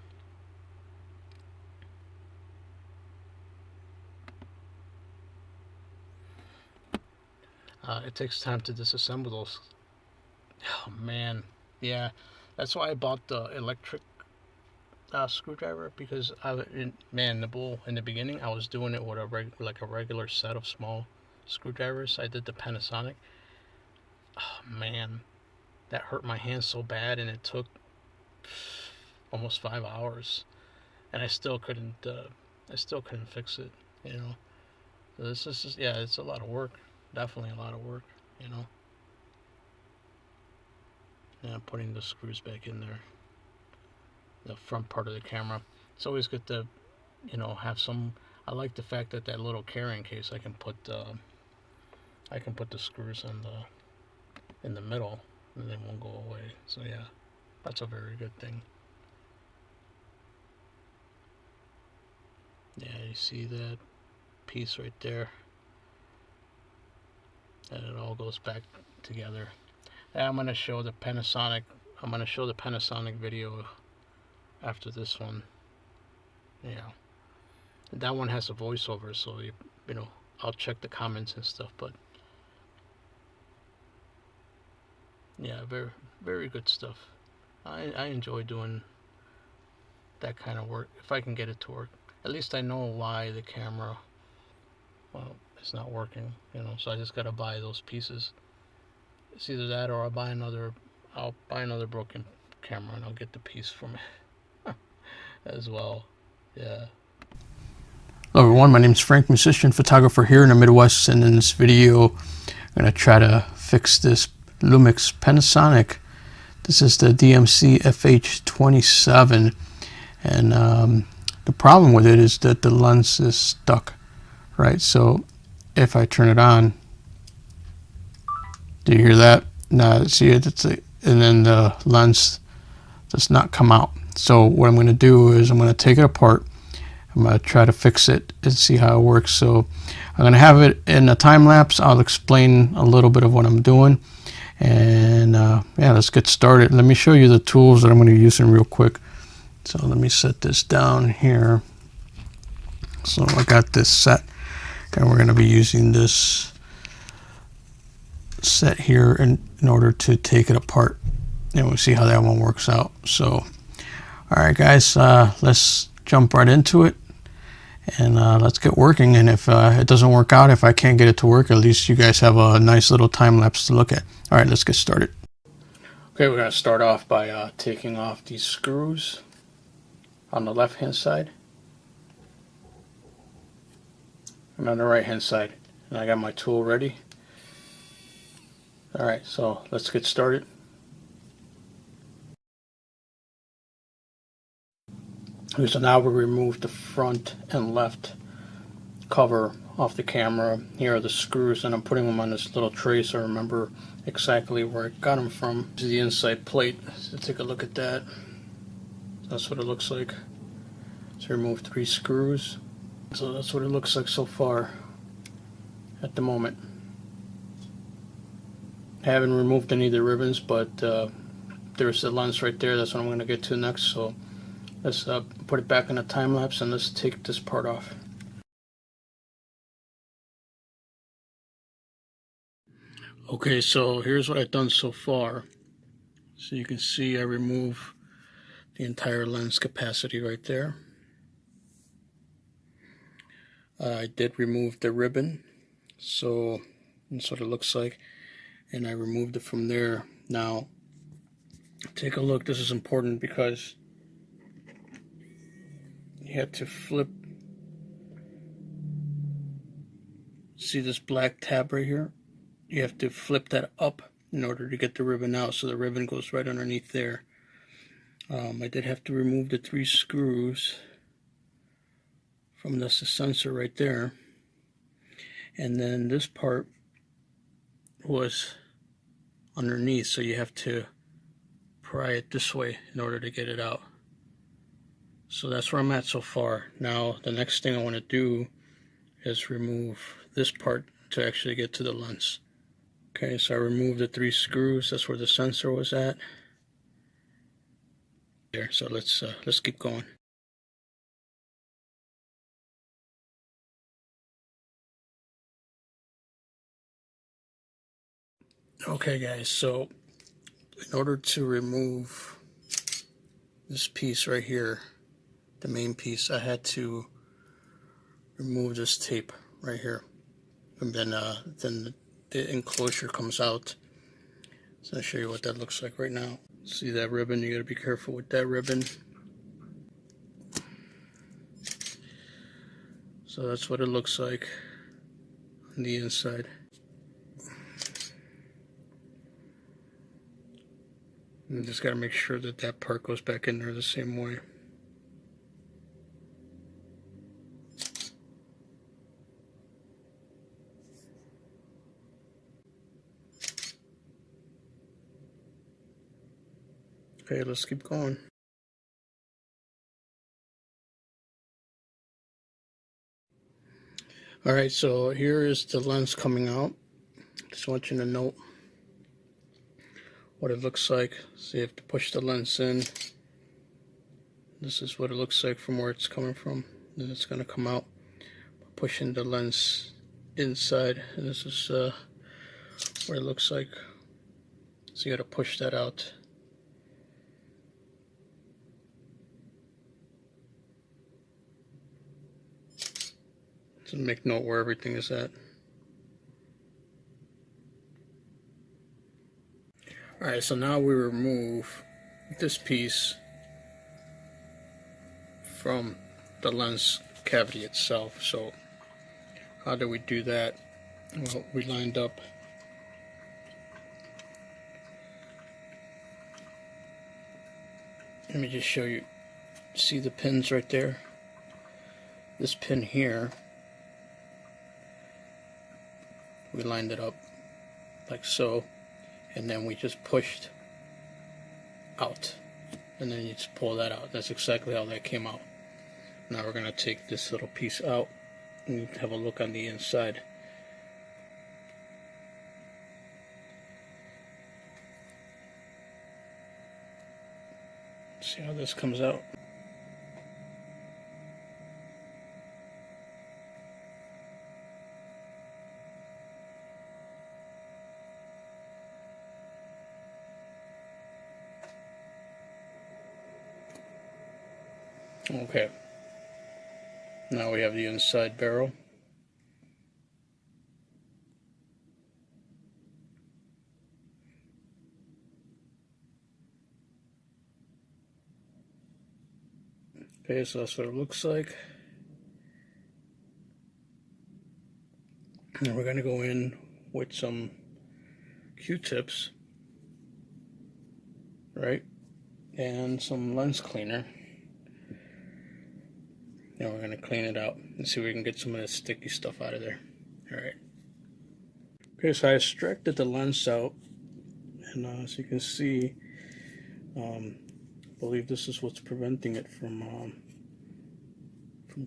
It takes time to disassemble those. Oh man. Yeah. That's why I bought the electric screwdriver because man, the bull in the beginning I was doing it with like a regular set of small screwdrivers. I did the Panasonic. Oh man, that hurt my hand so bad, and it took almost 5 hours, and I still couldn't fix it. You know, so this is just, yeah, it's a lot of work. Definitely a lot of work. You know. And I'm putting the screws back in there, the front part of the camera. It's always good to, have some. I like the fact that little carrying case, I can put the screws in the middle, and they won't go away. So yeah, that's a very good thing. Yeah, you see that piece right there, and it all goes back together. And I'm gonna show the Panasonic. Video after this one. Yeah, that one has a voiceover, so I'll check the comments and stuff. But yeah, very very good stuff. I enjoy doing that kind of work if I can get it to work. At least I know why the camera, well, it's not working. So I just gotta buy those pieces. It's either that or I'll buy another broken camera and I'll get the piece from it as well. Yeah. Hello everyone, my name is Frank, musician, photographer here in the Midwest, and in this video I'm going to try to fix this Lumix Panasonic. This is the DMC FH27, and the problem with it is that the lens is stuck, right? So if I turn it on, do you hear that? Now see it, and then the lens does not come out. So what I'm going to do is I'm going to take it apart. I'm going to try to fix it and see how it works. So I'm going to have it in a time lapse. I'll explain a little bit of what I'm doing, and yeah, let's get started. Let me show you the tools that I'm going to be using real quick. So let me set this down here. So I got this set, and we're going to be using this set here in order to take it apart, and we'll see how that one works out. So all right guys, let's jump right into it, and let's get working. And if it doesn't work out, if I can't get it to work, at least you guys have a nice little time lapse to look at. All right, let's get started. Okay, we're going to start off by taking off these screws on the left hand side and on the right hand side, and I got my tool ready. All right, so let's get started. Okay, so now we remove the front and left cover off the camera. Here are the screws, and I'm putting them on this little tray so I remember exactly where I got them from. This is the inside plate, so take a look at that. That's what it looks like. So remove 3 screws. So that's what it looks like so far at the moment. I haven't removed any of the ribbons, but there's the lens right there. That's what I'm going to get to next. So let's put it back in a time lapse, and let's take this part off. Okay, so here's what I've done so far. So you can see I remove the entire lens capacity right there. I did remove the ribbon, so that's what it looks like, and I removed it from there. Now take a look. This is important because you have to flip. See this black tab right here? You have to flip that up in order to get the ribbon out, so the ribbon goes right underneath there. I did have to remove the 3 screws from this sensor right there, and then this part was underneath, so you have to pry it this way in order to get it out. So that's where I'm at so far. Now the next thing I want to do is remove this part to actually get to the lens. Okay, so I removed the 3 screws. That's where the sensor was at. There. So let's keep going. Okay guys, so in order to remove this piece right here, the main piece, I had to remove this tape right here, and then the enclosure comes out. So I'll show you what that looks like right now. See that ribbon? You gotta be careful with that ribbon. So that's what it looks like on the inside. And just got to make sure that that part goes back in there the same way. Okay, let's keep going. Alright, so here is the lens coming out. Just want you to note what it looks like. So you have to push the lens in. This is what it looks like from where it's coming from. Then it's going to come out. Pushing the lens inside, and this is what it looks like. So you got to push that out. So make note where everything is at. Alright, so now we remove this piece from the lens cavity itself. So how do we do that? Well, we lined up let me just show you. See the pins right there? This pin here, we lined it up like so, and then we just pushed out, and then you just pull that out. That's exactly how that came out. Now we're going to take this little piece out and have a look on the inside. See how this comes out. Okay, now we have the inside barrel. Okay, so that's what it looks like. And we're going to go in with some Q-tips, right, and some lens cleaner. Now we're going to clean it out and see if we can get some of that sticky stuff out of there. Alright. Okay, so I extracted the lens out, and as you can see, I believe this is what's preventing it from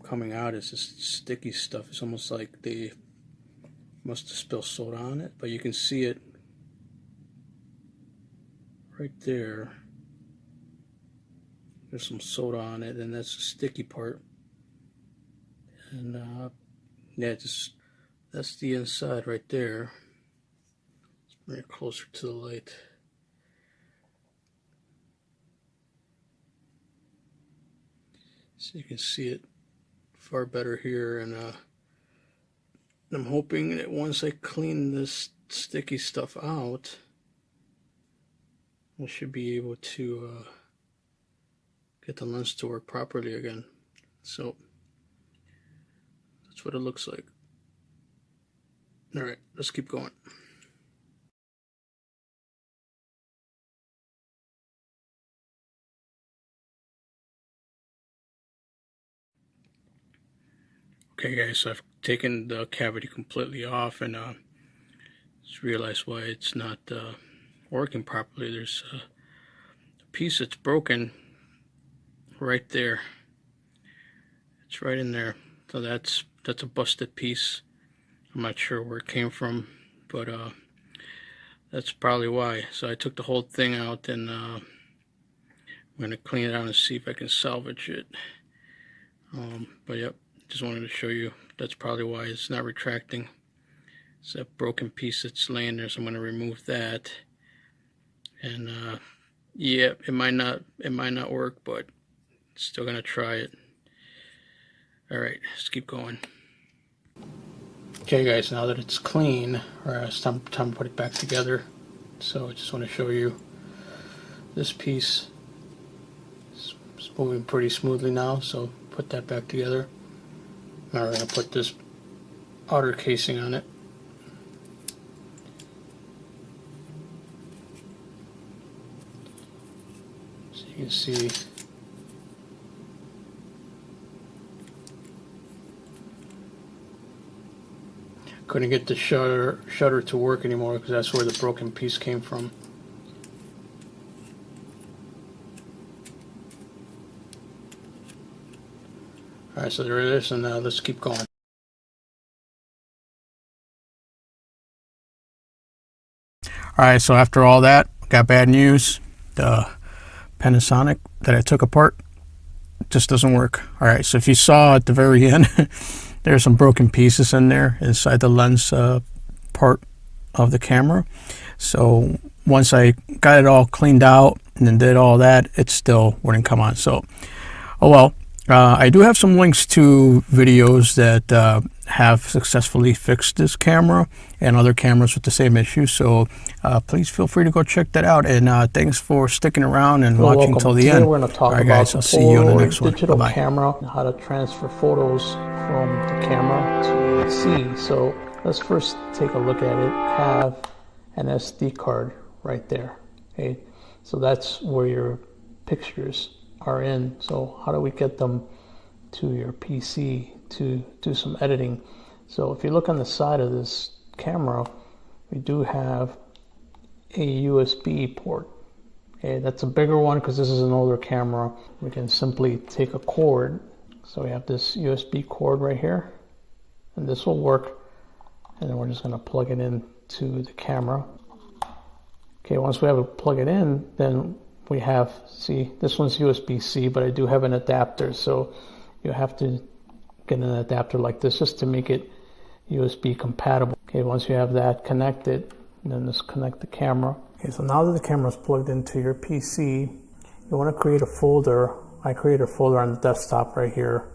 coming out. Is this sticky stuff. It's almost like they must have spilled soda on it, but you can see it right there. There's some soda on it, and that's the sticky part. And yeah, that's the inside right there. Let's bring it closer to the light. So you can see it far better here, and I'm hoping that once I clean this sticky stuff out, I should be able to get the lens to work properly again. So that's what it looks like. Alright, let's keep going. Okay guys, so I've taken the cavity completely off, and just realized why it's not working properly. There's a piece that's broken right there. It's right in there. So that's a busted piece. I'm not sure where it came from, but that's probably why. So I took the whole thing out, and I'm going to clean it out and see if I can salvage it. But yep, just wanted to show you that's probably why it's not retracting. It's that broken piece that's laying there, so I'm going to remove that. And yeah, it might not work, but still going to try it. Alright, let's keep going. Okay guys, now that it's clean, it's time to put it back together. So I just want to show you this piece. It's moving pretty smoothly now, so put that back together. Now we're going to put this outer casing on it. see. Couldn't get the shutter to work anymore because that's where the broken piece came from. Alright, so there it is, and let's keep going. Alright, so after all that, got bad news. The Panasonic that I took apart just doesn't work. Alright, so if you saw at the very end, there's some broken pieces in there inside the lens part of the camera. So once I got it all cleaned out and then did all that, it still wouldn't come on. So, oh well. I do have some links to videos that have successfully fixed this camera and other cameras with the same issue. So please feel free to go check that out. And thanks for sticking around and watching until the end. We're going to talk about guys, I'll see you on the next one. Digital Bye-bye. camera and how to transfer photos from the camera to C. So let's first take a look at it. Have an SD card right there. Okay, so that's where your pictures are in. So how do we get them to your PC to do some editing? So if you look on the side of this camera, we do have a USB port. Okay, that's a bigger one because this is an older camera. We can simply take a cord. So we have this USB cord right here, and this will work. And then we're just going to plug it into the camera. Okay, once we have it plug it in, then we have, see, this one's USB-C, but I do have an adapter, so you have to get an adapter like this just to make it USB compatible. Okay, once you have that connected, then just connect the camera. Okay, so now that the camera is plugged into your PC, you want to create a folder. I create a folder on the desktop right here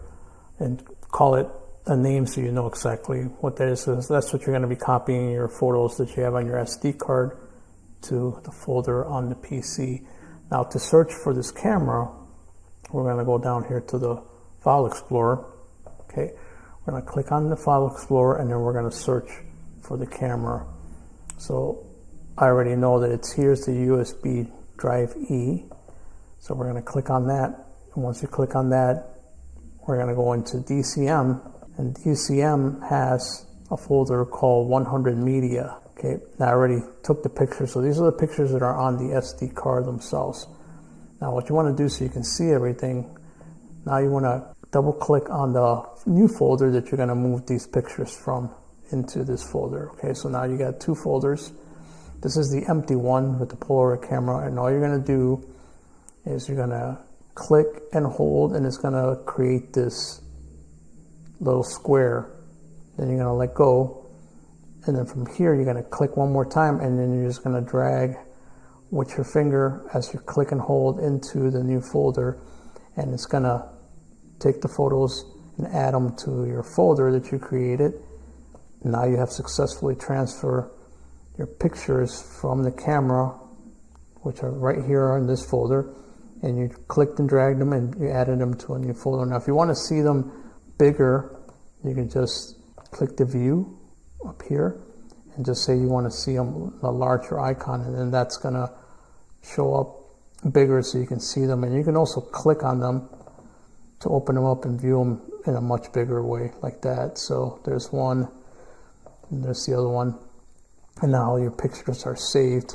and call it a name so you know exactly what that is. So that's what you're going to be copying your photos that you have on your SD card to the folder on the PC. Now to search for this camera, we're going to go down here to the File Explorer. Okay, we're going to click on the File Explorer and then we're going to search for the camera. So I already know that here's the USB drive E. So we're going to click on that. And once you click on that, we're going to go into DCM. And DCM has a folder called 100 Media. Okay, now I already took the pictures. So these are the pictures that are on the SD card themselves. Now what you want to do so you can see everything, now you want to double click on the new folder that you're going to move these pictures from into this folder. Okay, so now you got two folders. This is the empty one with the Polaroid camera, and all you're going to do is you're going to click and hold, and it's going to create this little square. Then you're going to let go. And then from here, you're going to click one more time, and then you're just going to drag with your finger as you click and hold into the new folder. And it's going to take the photos and add them to your folder that you created. Now you have successfully transferred your pictures from the camera, which are right here in this folder. And you clicked and dragged them and you added them to a new folder. Now, if you want to see them bigger, you can just click the view up here and just say you want to see them a larger icon, and then that's going to show up bigger so you can see them. And you can also click on them to open them up and view them in a much bigger way like that. So there's one and there's the other one, and now your pictures are saved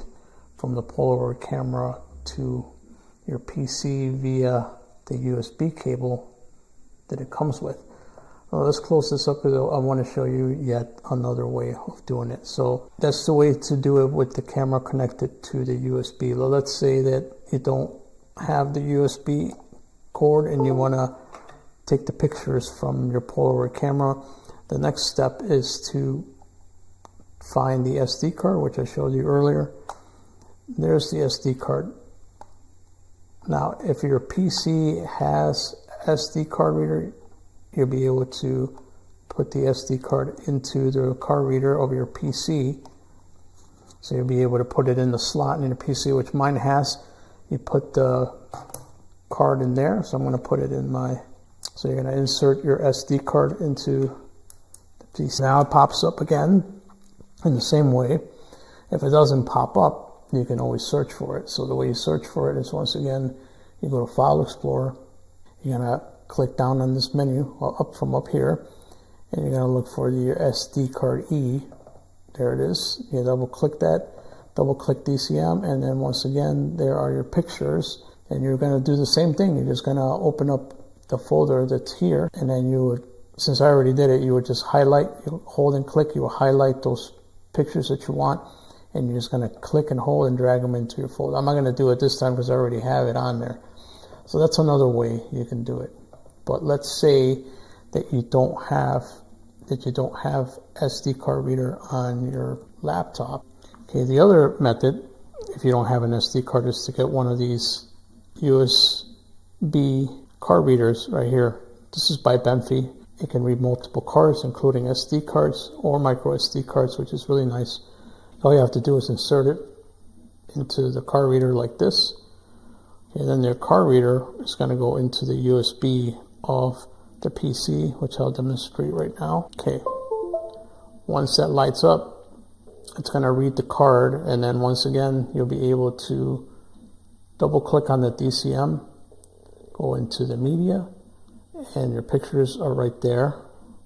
from the Polaroid camera to your PC via the USB cable that it comes with. Let's close this up because I want to show you yet another way of doing it. So that's the way to do it with the camera connected to the USB. Well, let's say that you don't have the USB cord and you want to take the pictures from your Polaroid camera. The next step is to find the SD card, which I showed you earlier. There's the SD card. Now, if your PC has SD card reader, you'll be able to put the SD card into the card reader of your PC. So you'll be able to put it in the slot in your PC, which mine has. You put the card in there. So I'm going to put it in my, so you're going to insert your SD card into the PC. Now it pops up again in the same way. If it doesn't pop up, you can always search for it. So the way you search for it is, once again, you go to File Explorer, you're going to click down on this menu up from up here, and you're going to look for your SD card E. There it is. You double click that, double click DCM, and then once again there are your pictures, and you're going to do the same thing. You're just going to open up the folder that's here, and then you would, since I already did it, you would just highlight, you hold and click, you will highlight those pictures that you want, and you're just going to click and hold and drag them into your folder. I'm not going to do it this time because I already have it on there. So that's another way you can do it. But let's say that you don't have SD card reader on your laptop. Okay, the other method, if you don't have an SD card, is to get one of these USB card readers right here. This is by Benfy. It can read multiple cards, including SD cards or micro SD cards, which is really nice. All you have to do is insert it into the card reader like this. And then your card reader is going to go into the USB of the PC, which I'll demonstrate right now. Okay. Once that lights up, it's going to read the card, and then once again, you'll be able to double click on the DCM, go into the media, and your pictures are right there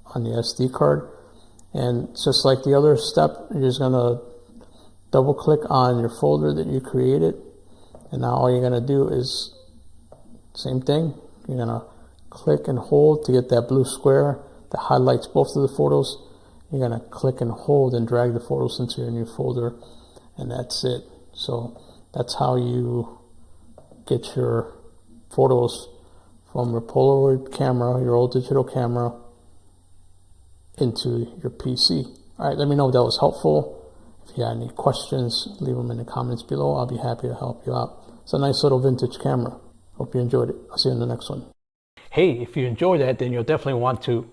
on the SD card. And just like the other step, you're just going to double click on your folder that you created, and now all you're going to do is same thing. You're going to click and hold to get that blue square that highlights both of the photos. You're going to click and hold and drag the photos into your new folder, and that's it. So that's how you get your photos from your Polaroid camera, your old digital camera, into your PC. All right, let me know if that was helpful. If you got any questions, leave them in the comments below. I'll be happy to help you out. It's a nice little vintage camera. Hope you enjoyed it. I'll see you in the next one. Hey, if you enjoyed that, then you'll definitely want to.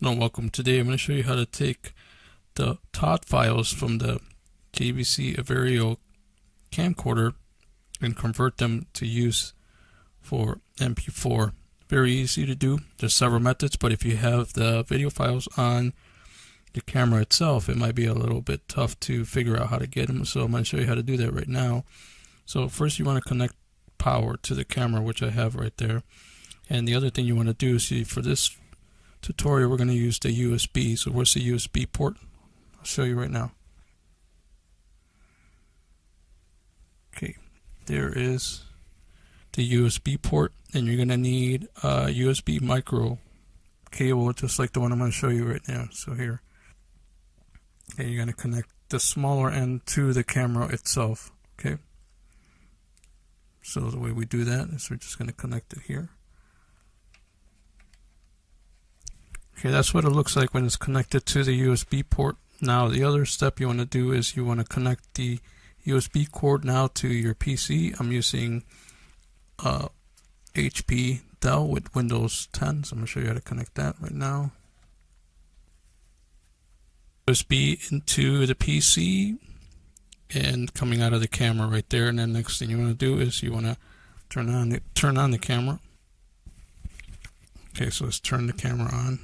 Welcome. Today I'm going to show you how to take the TOT files from the JVC Averio camcorder and convert them to use for MP4. Very easy to do. There's several methods, but if you have the video files on the camera itself, it might be a little bit tough to figure out how to get them. So I'm going to show you how to do that right now. So first you want to connect power to the camera, which I have right there. And the other thing you want to do is, see, for this tutorial we're going to use the USB. So where's the USB port? I'll show you right now. Okay, there is the USB port, and you're going to need a USB micro cable just like the one I'm going to show you right now. So here, and you're going to connect the smaller end to the camera itself. Okay, so the way we do that is we're just going to connect it here. Okay, that's what it looks like when it's connected to the USB port. Now the other step you want to do is you want to connect the USB cord now to your PC. I'm using HP Dell with Windows 10, so I'm going to show you how to connect that right now. USB into the PC and coming out of the camera right there, and then next thing you want to do is you want to turn on the camera. Okay, so let's turn the camera on.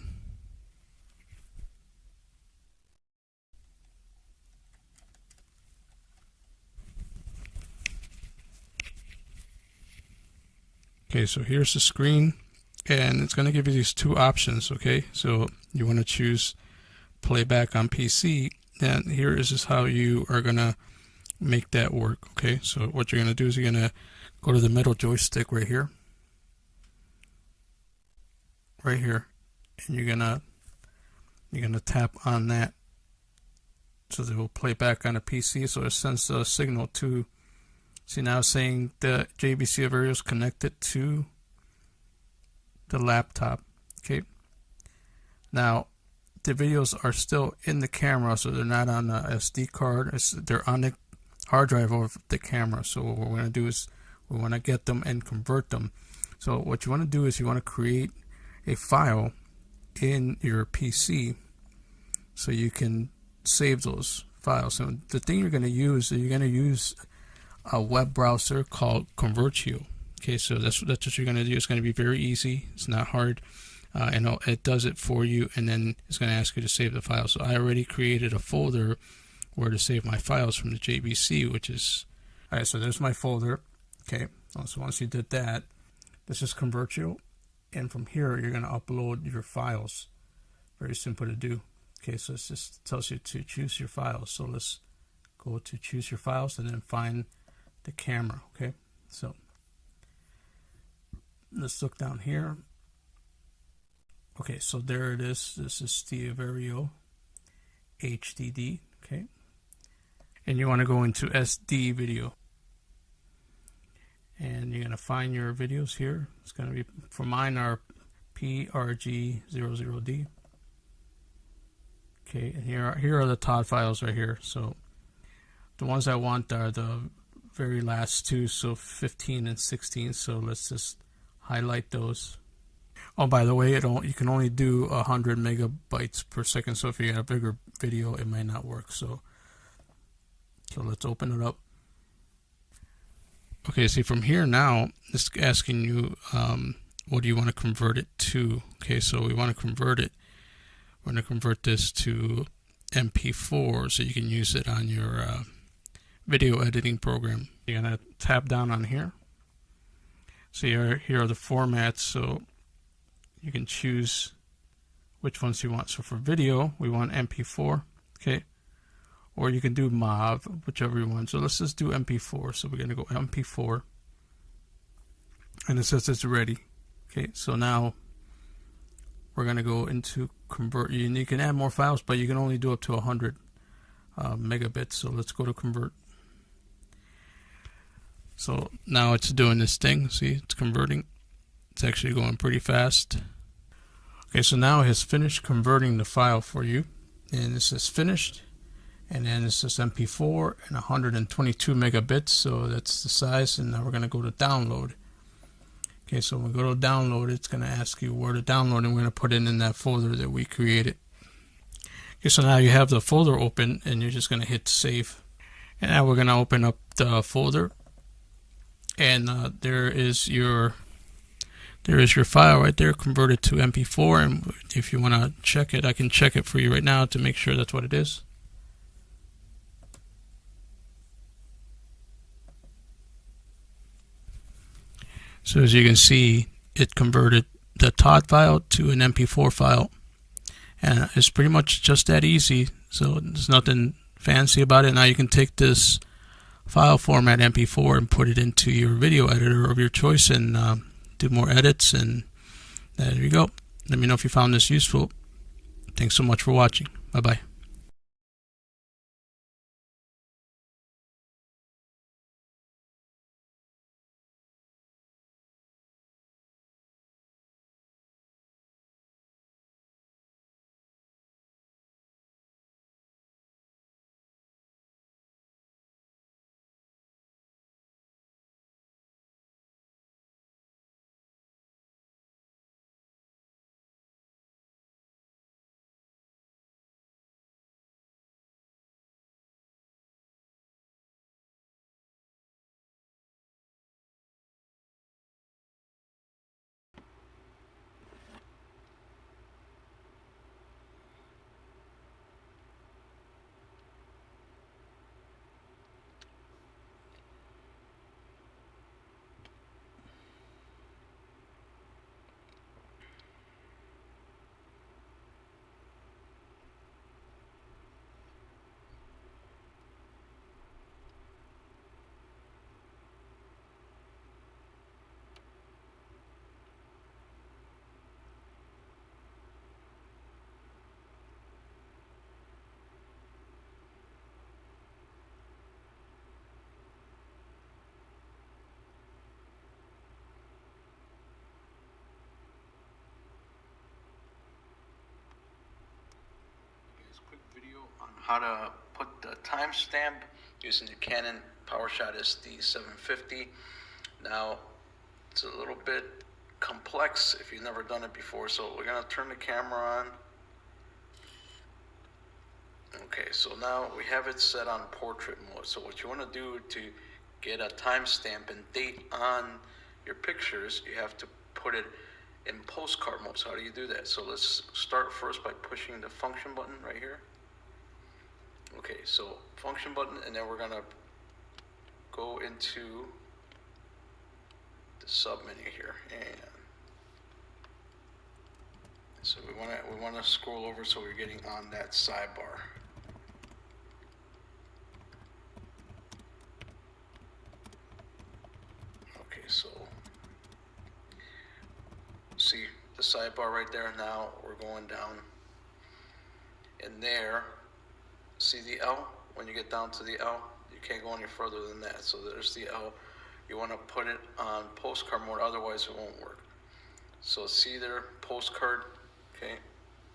Okay, so here's the screen, and it's going to give you these two options. Okay, so you want to choose playback on PC, and here is just how you are going to make that work. Okay, so what you're going to do is you're going to go to the middle joystick right here, and you're gonna tap on that, so that it will play back on a PC. So it sends a signal to. See, now it's saying the JVC Averio is connected to the laptop. Okay. Now the videos are still in the camera, so they're not on the SD card. They're on the hard drive of the camera. So what we're going to do is we want to get them and convert them. So what you want to do is you want to create a file in your PC so you can save those files. So the thing you're going to use a web browser called Convertio. Okay, so that's what you're going to do. It's going to be very easy. It's not hard. And it does it for you, and then it's going to ask you to save the file. So I already created a folder where to save my files from the JVC, which is, all right, so there's my folder. Okay, so once you did that, this is convert you, and from here you're going to upload your files. Very simple to do. Okay, so it just tells you to choose your files. So let's go to choose your files and then find the camera. Okay, so let's look down here. Okay, so there it is. This is the Vario HDD. Okay, and you want to go into SD video, and you're going to find your videos here. It's going to be, for mine are PRG00D. Okay, and here are the TOD files right here. So the ones I want are the very last two, so 15 and 16. So let's just highlight those. Oh, by the way, you can only do 100 megabytes per second. So if you got a bigger video, it might not work. So let's open it up. Okay, see from here now, it's asking you what do you want to convert it to. Okay, so we want to convert it. We're going to convert this to MP4 so you can use it on your video editing program. You're going to tap down on here. So here are the formats, so you can choose which ones you want. So for video, we want MP4, okay? Or you can do MOV, whichever you want. So let's just do MP4. So we're going to go MP4. And it says it's ready. Okay, so now we're going to go into convert. You can add more files, but you can only do up to 100 megabits. So let's go to convert. So now it's doing this thing. See, it's converting. It's actually going pretty fast. Okay, so now it has finished converting the file for you. And this is finished. And then this is MP4 and 122 megabits. So that's the size. And now we're going to go to download. Okay, so when we go to download, it's going to ask you where to download, and we're going to put it in that folder that we created. Okay, so now you have the folder open, and you're just going to hit save. And now we're going to open up the folder, and there is your file right there, converted to MP4. And if you want to check it, I can check it for you right now to make sure that's what it is. So as you can see, it converted the TOD file to an MP4 file, and it's pretty much just that easy. So there's nothing fancy about it. Now you can take this file format MP4 and put it into your video editor of your choice and do more edits, and there you go. Let me know if you found this useful. Thanks so much for watching. Bye bye. How to put the timestamp using the Canon PowerShot SD750. Now, it's a little bit complex if you've never done it before, so we're going to turn the camera on. Okay, so now we have it set on portrait mode. So what you want to do to get a timestamp and date on your pictures, you have to put it in postcard mode. So how do you do that? So let's start first by pushing the function button right here. Okay, so function button, and then we're gonna go into the sub menu here, and so we want to scroll over so we're getting on that sidebar. Okay, so see the sidebar right there. Now we're going down, and there, see the L? When you get down to the L, you can't go any further than that. So there's the L. You want to put it on postcard mode, otherwise it won't work. So see there, postcard, okay?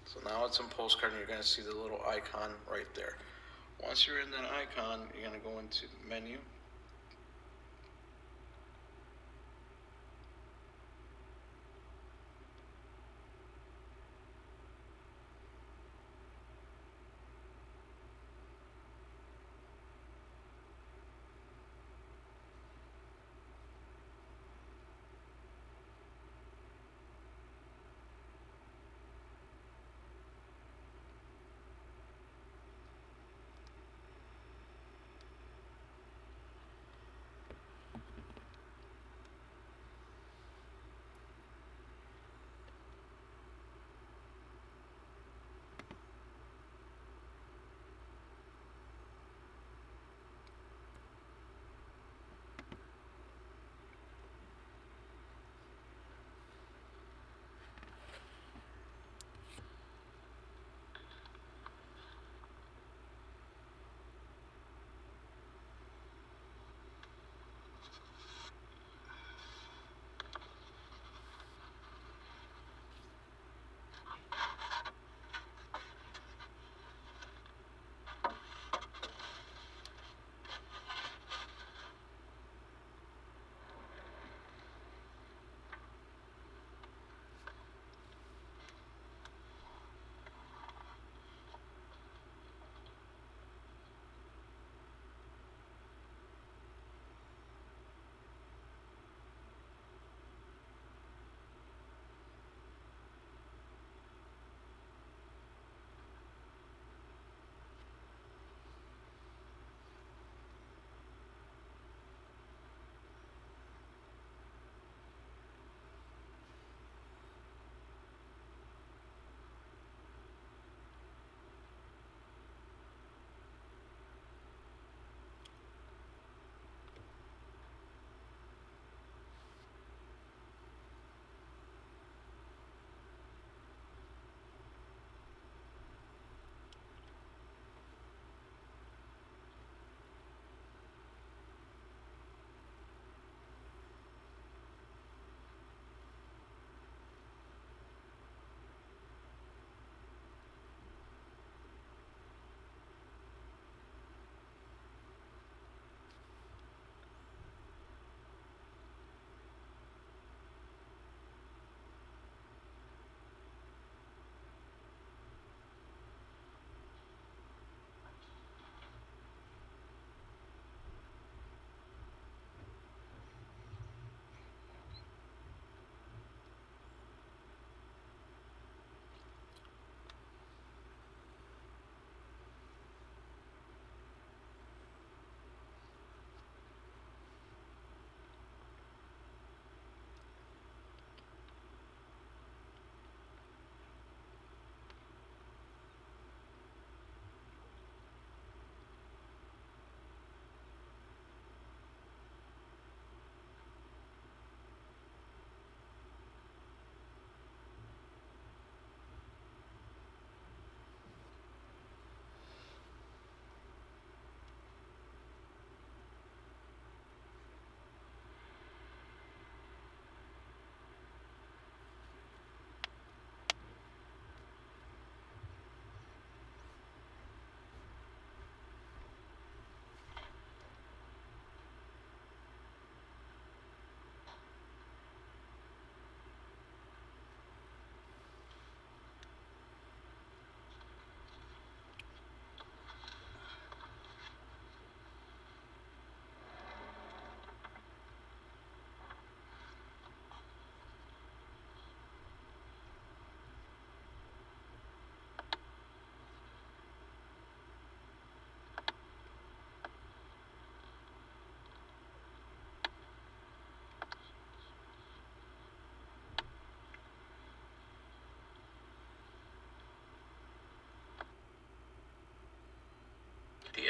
So now it's in postcard, and you're going to see the little icon right there. Once you're in that icon, you're going to go into the menu.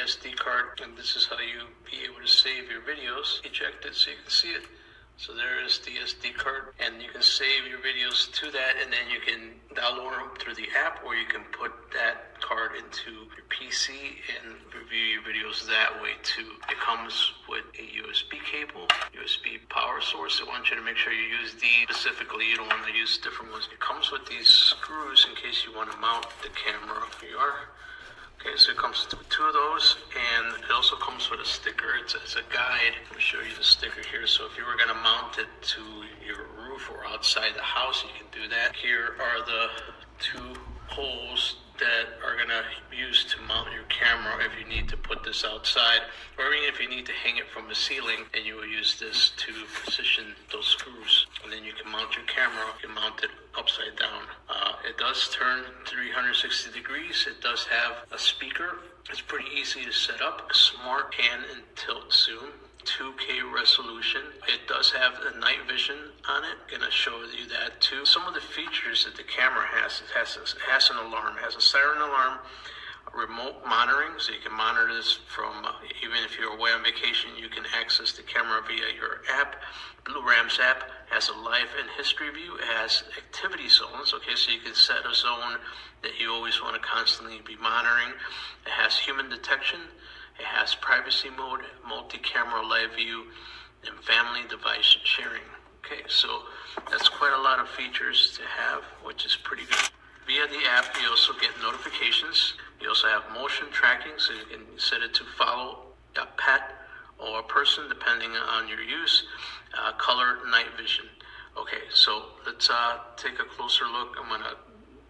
SD card, and this is how you be able to save your videos. Eject it so you can see it. So there is the SD card, and you can save your videos to that, and then you can download them through the app, or you can put that card into your PC and review your videos that way too. It comes with a USB cable, USB power source. I want you to make sure you use these specifically. You don't want to use different ones. It comes with these screws in case you want to mount the camera. Here you are. Okay, so it comes with two of those, and it also comes with a sticker. It's a guide. Let me show you the sticker here. So if you were going to mount it to your roof or outside the house, you can do that. Here are the two holes that are going to use to mount your camera if you need to put this outside, or even if you need to hang it from the ceiling, and you will use this to position those screws, and then you can mount your camera. You can mount it upside down. It does turn 360 degrees. It does have a speaker. It's pretty easy to set up. Smart pan and tilt zoom. 2K resolution. It does have a night vision on it. I'm gonna show you that too. Some of the features that the camera has, it has an alarm, it has a siren alarm, remote monitoring, so you can monitor this from, even if you're away on vacation, you can access the camera via your app. Blue Rams app has a life and history view. It has activity zones, okay, so you can set a zone that you always want to constantly be monitoring. It has human detection. It has privacy mode, multi-camera live view, and family device sharing. Okay, so that's quite a lot of features to have, which is pretty good. Via the app, you also get notifications. You also have motion tracking, so you can set it to follow a pet or a person, depending on your use. Color night vision. Okay, so let's take a closer look. I'm gonna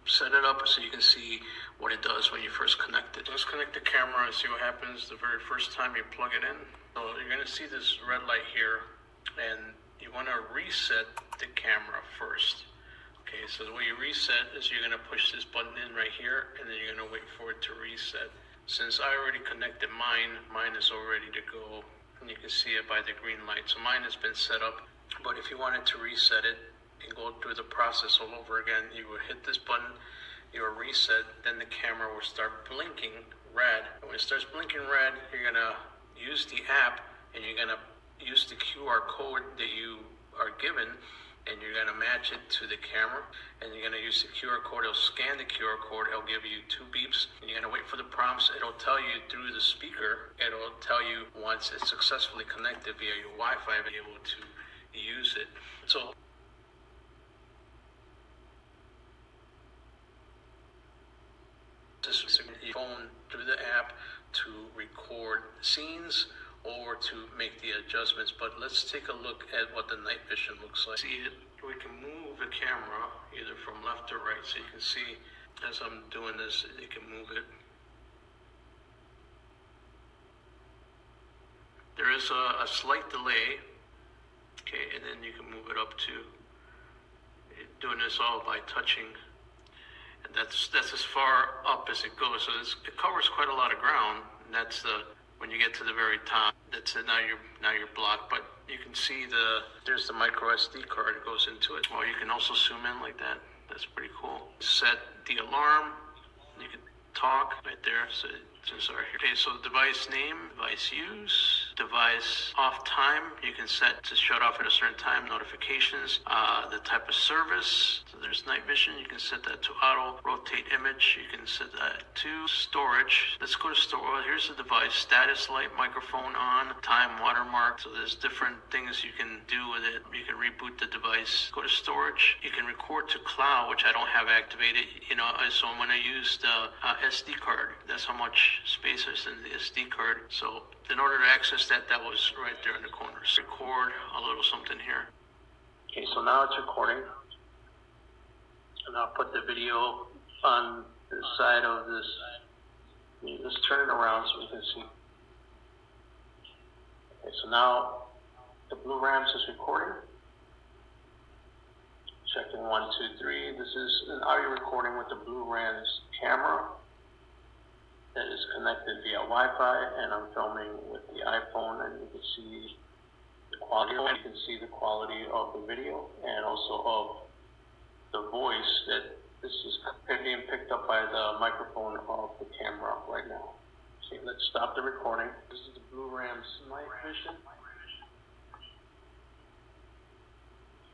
set it up so you can see what it does when you first connect it. Let's connect the camera and see what happens the very first time you plug it in. So you're gonna see this red light here, and you wanna reset the camera first. Okay, so the way you reset is you're gonna push this button in right here, and then you're gonna wait for it to reset. Since I already connected mine is all ready to go, and you can see it by the green light. So mine has been set up, but if you wanted to reset it and go through the process all over again, you would hit this button, you will reset, then the camera will start blinking red. And when it starts blinking red, you're gonna use the app, and you're gonna use the QR code that you are given, and you're gonna match it to the camera, and you're gonna use the QR code. It'll scan the QR code, it'll give you 2 beeps, and you're gonna wait for the prompts. It'll tell you through the speaker, it'll tell you once it's successfully connected via your Wi-Fi, be able to use it. So this is your phone through the app to record scenes or to make the adjustments. But let's take a look at what the night vision looks like. See it, we can move the camera either from left or right, so you can see as I'm doing this, you can move it. There is a slight delay, okay, and then you can move it up to doing this all by touching. And that's as far up as it goes. So it covers quite a lot of ground. And that's when you get to the very top. That's it. Now you're blocked. But you can see there's the micro SD card that goes into it. Or you can also zoom in like that. That's pretty cool. Set the alarm. You can talk right there. So okay, so device name, device use, device off time. You can set to shut off at a certain time. Notifications, the type of service. So there's night vision. You can set that to auto. Rotate image. You can set that to storage. Let's go to storage. Well, here's the device. Status light, microphone on, time, watermark. So there's different things you can do with it. You can reboot the device. Go to storage. You can record to cloud, which I don't have activated. So I'm going to use the SD card. That's how much space is in the SD card. So in order to access that was right there in the corner. So record a little something here. Okay, so now it's recording. And I'll put the video on the side of this. Let's turn it around so we can see. Okay, so now the Blue Rams is recording. Checking 1, 2, 3. This is an audio recording with the Blue Rams camera that is connected via Wi-Fi, and I'm filming with the iPhone, and you can see the quality. You can see the quality of the video and also of the voice that this is being picked up by the microphone of the camera right now. Okay, let's stop the recording. This is the Blue Rams night vision.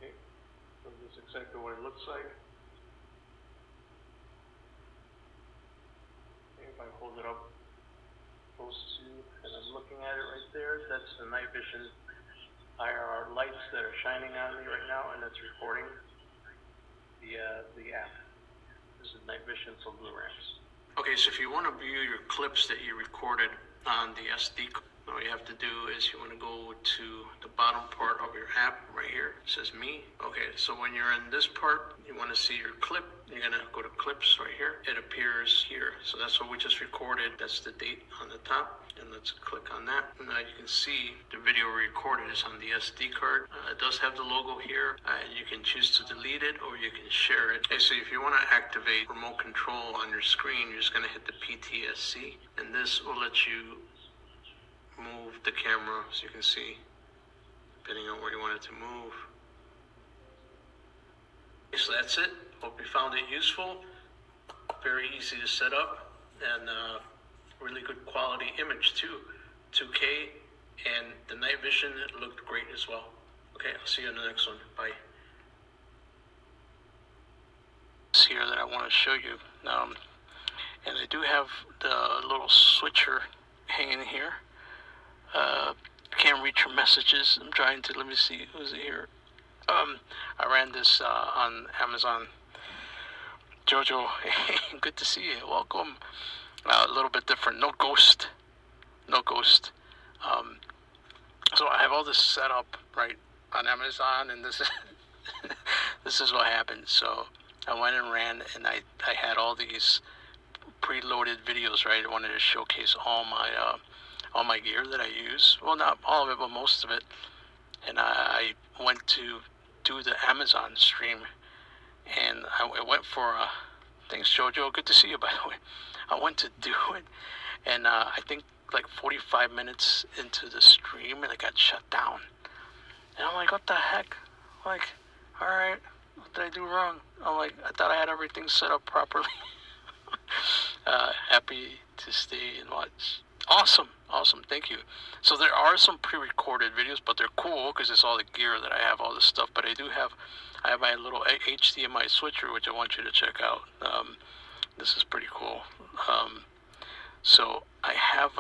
Okay, so this is exactly what it looks like. Okay, if I hold it up close to, and I'm looking at it right there, that's the night vision IR lights that are shining on me right now, and it's recording the app. This is night vision for Blue Rams. Okay, so if you want to view your clips that you recorded on the SD card, all you have to do is you want to go to the bottom part of your app right here. It says me. Okay, so when you're in this part, you want to see your clip. You're going to go to clips right here. It appears here. So that's what we just recorded. That's the date on the top. And let's click on that. And now you can see the video we recorded is on the SD card. It does have the logo here. You can choose to delete it or you can share it. Okay, so if you want to activate remote control on your screen, you're just going to hit the PTSC. And this will let you move the camera, so you can see, depending on where you want it to move. Okay, so that's it. Hope you found it useful. Very easy to set up, and really good quality image too. 2K, and the night vision looked great as well. Okay, I'll see you in the next one. Bye. This here that I want to show you, and I do have the little switcher hanging here. Can't reach your messages. I'm trying to, let me see, who's it here? I ran this on Amazon. Jojo, good to see you. Welcome. A little bit different. No ghost. So I have all this set up right on Amazon, and this is this is what happened. So I went and ran, and I had all these preloaded videos. Right, I wanted to showcase all my gear that I use. Well, not all of it, but most of it. And I went to do the Amazon stream, and I went for thanks Jojo, good to see you, by the way. I went to do it, and I think like 45 minutes into the stream, and it got shut down. And I'm like, what the heck? Like, all right, what did I do wrong? I'm like, I thought I had everything set up properly. Happy to stay and watch. Awesome, thank you. So there are some pre-recorded videos, but they're cool because it's all the gear that I have, all this stuff. But I have my little HDMI switcher, which I want you to check out. This is pretty cool. So I have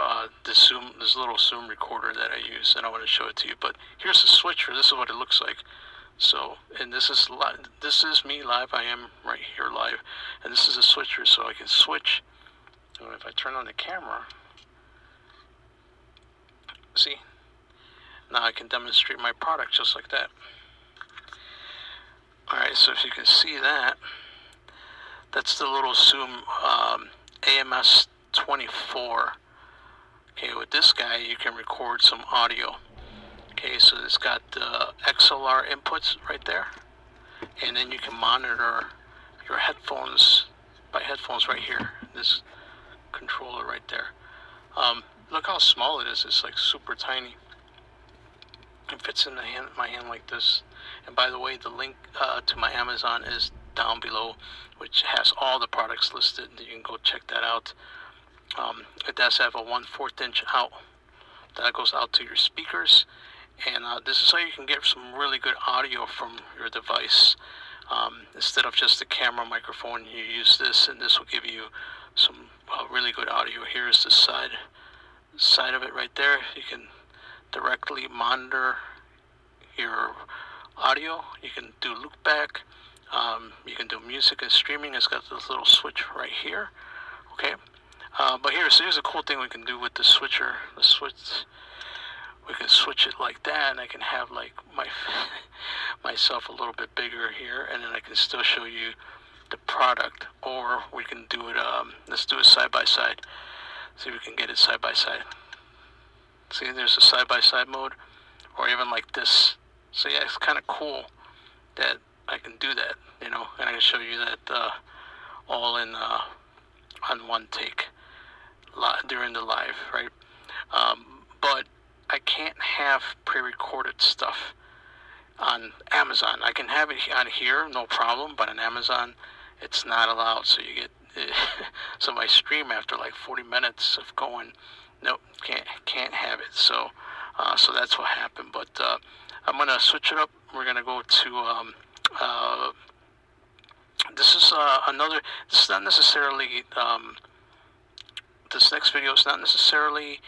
this little Zoom recorder that I use, and I want to show it to you. But here's the switcher. This is what it looks like. So, and this is me live. I am right here live, and this is a switcher, so I can switch. So if I turn on the camera, see, now I can demonstrate my product just like that. Alright, so if you can see that, that's the little Zoom AMS 24. Okay, with this guy you can record some audio. Okay, so it's got XLR inputs right there, and then you can monitor your headphones by headphones right here. This controller right there. Look how small it is. It's like super tiny. It fits in my hand like this. And by the way, the link to my Amazon is down below, which has all the products listed. You can go check that out. It does have a 1/4 inch out that goes out to your speakers, and this is how you can get some really good audio from your device. Instead of just the camera microphone, you use this, and this will give you some really good audio. Here's the side of it right there. You can directly monitor your audio. You can do loop back. You can do music and streaming. It's got this little switch right here. Okay. But here's a cool thing we can do with the switcher. We can switch it like that, and I can have like myself a little bit bigger here, and then I can still show you the product. Or we can do it. Let's do it side by side. See if we can get it side by side. See, there's a side by side mode, or even like this. So yeah, it's kind of cool that I can do that, you know, and I can show you that all in on one take during the live, right? But I can't have pre-recorded stuff on Amazon. I can have it on here, no problem, but on Amazon, it's not allowed. So you so my stream after like 40 minutes of going, nope, can't have it. So so that's what happened. But I'm gonna switch it up. We're gonna go to this is another. This is not necessarily this next video is not necessarily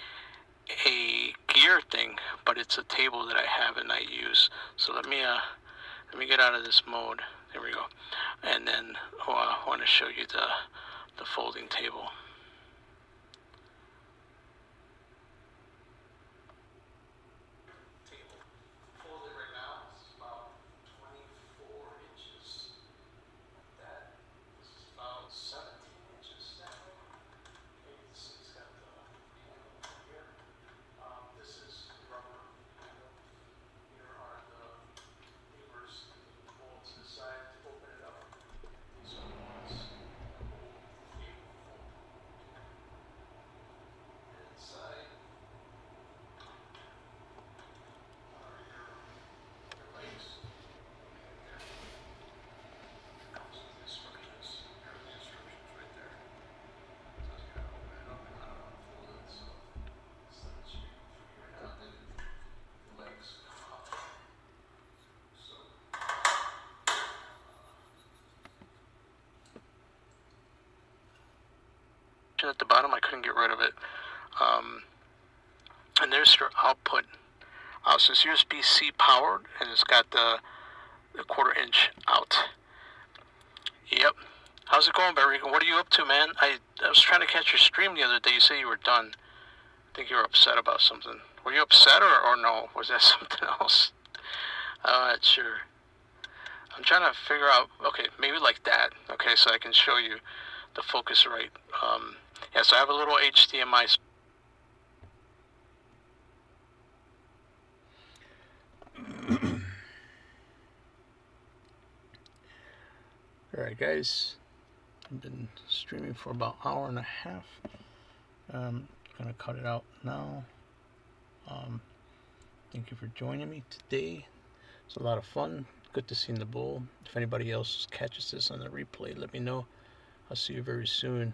a gear thing, but it's a table that I have and I use. So let me get out of this mode. There we go. And then I want to show you the folding table. Folded right now. It's about 24 inches. That this is about 17 inches that way. Okay, it's got the handle here. This is rubber handle. Here are the levers that you pull to the side to open it up. These are the ones that hold the table full. And inside are your legs. Right there. Comes with instructions. There are the instructions right there. Tells you how to open it up and how to unfold it. So it's not straight for you right now. Then the legs come up. So at the bottom, I couldn't get rid of it. And there's your output. So it's USB-C powered, and it's got the 1/4 inch out. Yep. How's it going, Barry? What are you up to, man? I was trying to catch your stream the other day. You say you were done. I think you were upset about something. Were you upset or no? Was that something else? I'm not sure. I'm trying to figure out, okay, maybe like that. Okay, so I can show you the focus right. Yeah, so I have a little HDMI. Alright guys, I've been streaming for about an hour and a half. I'm gonna cut it out now. Thank you for joining me today. It's a lot of fun. Good to see in the bowl. If anybody else catches this on the replay, let me know. I'll see you very soon.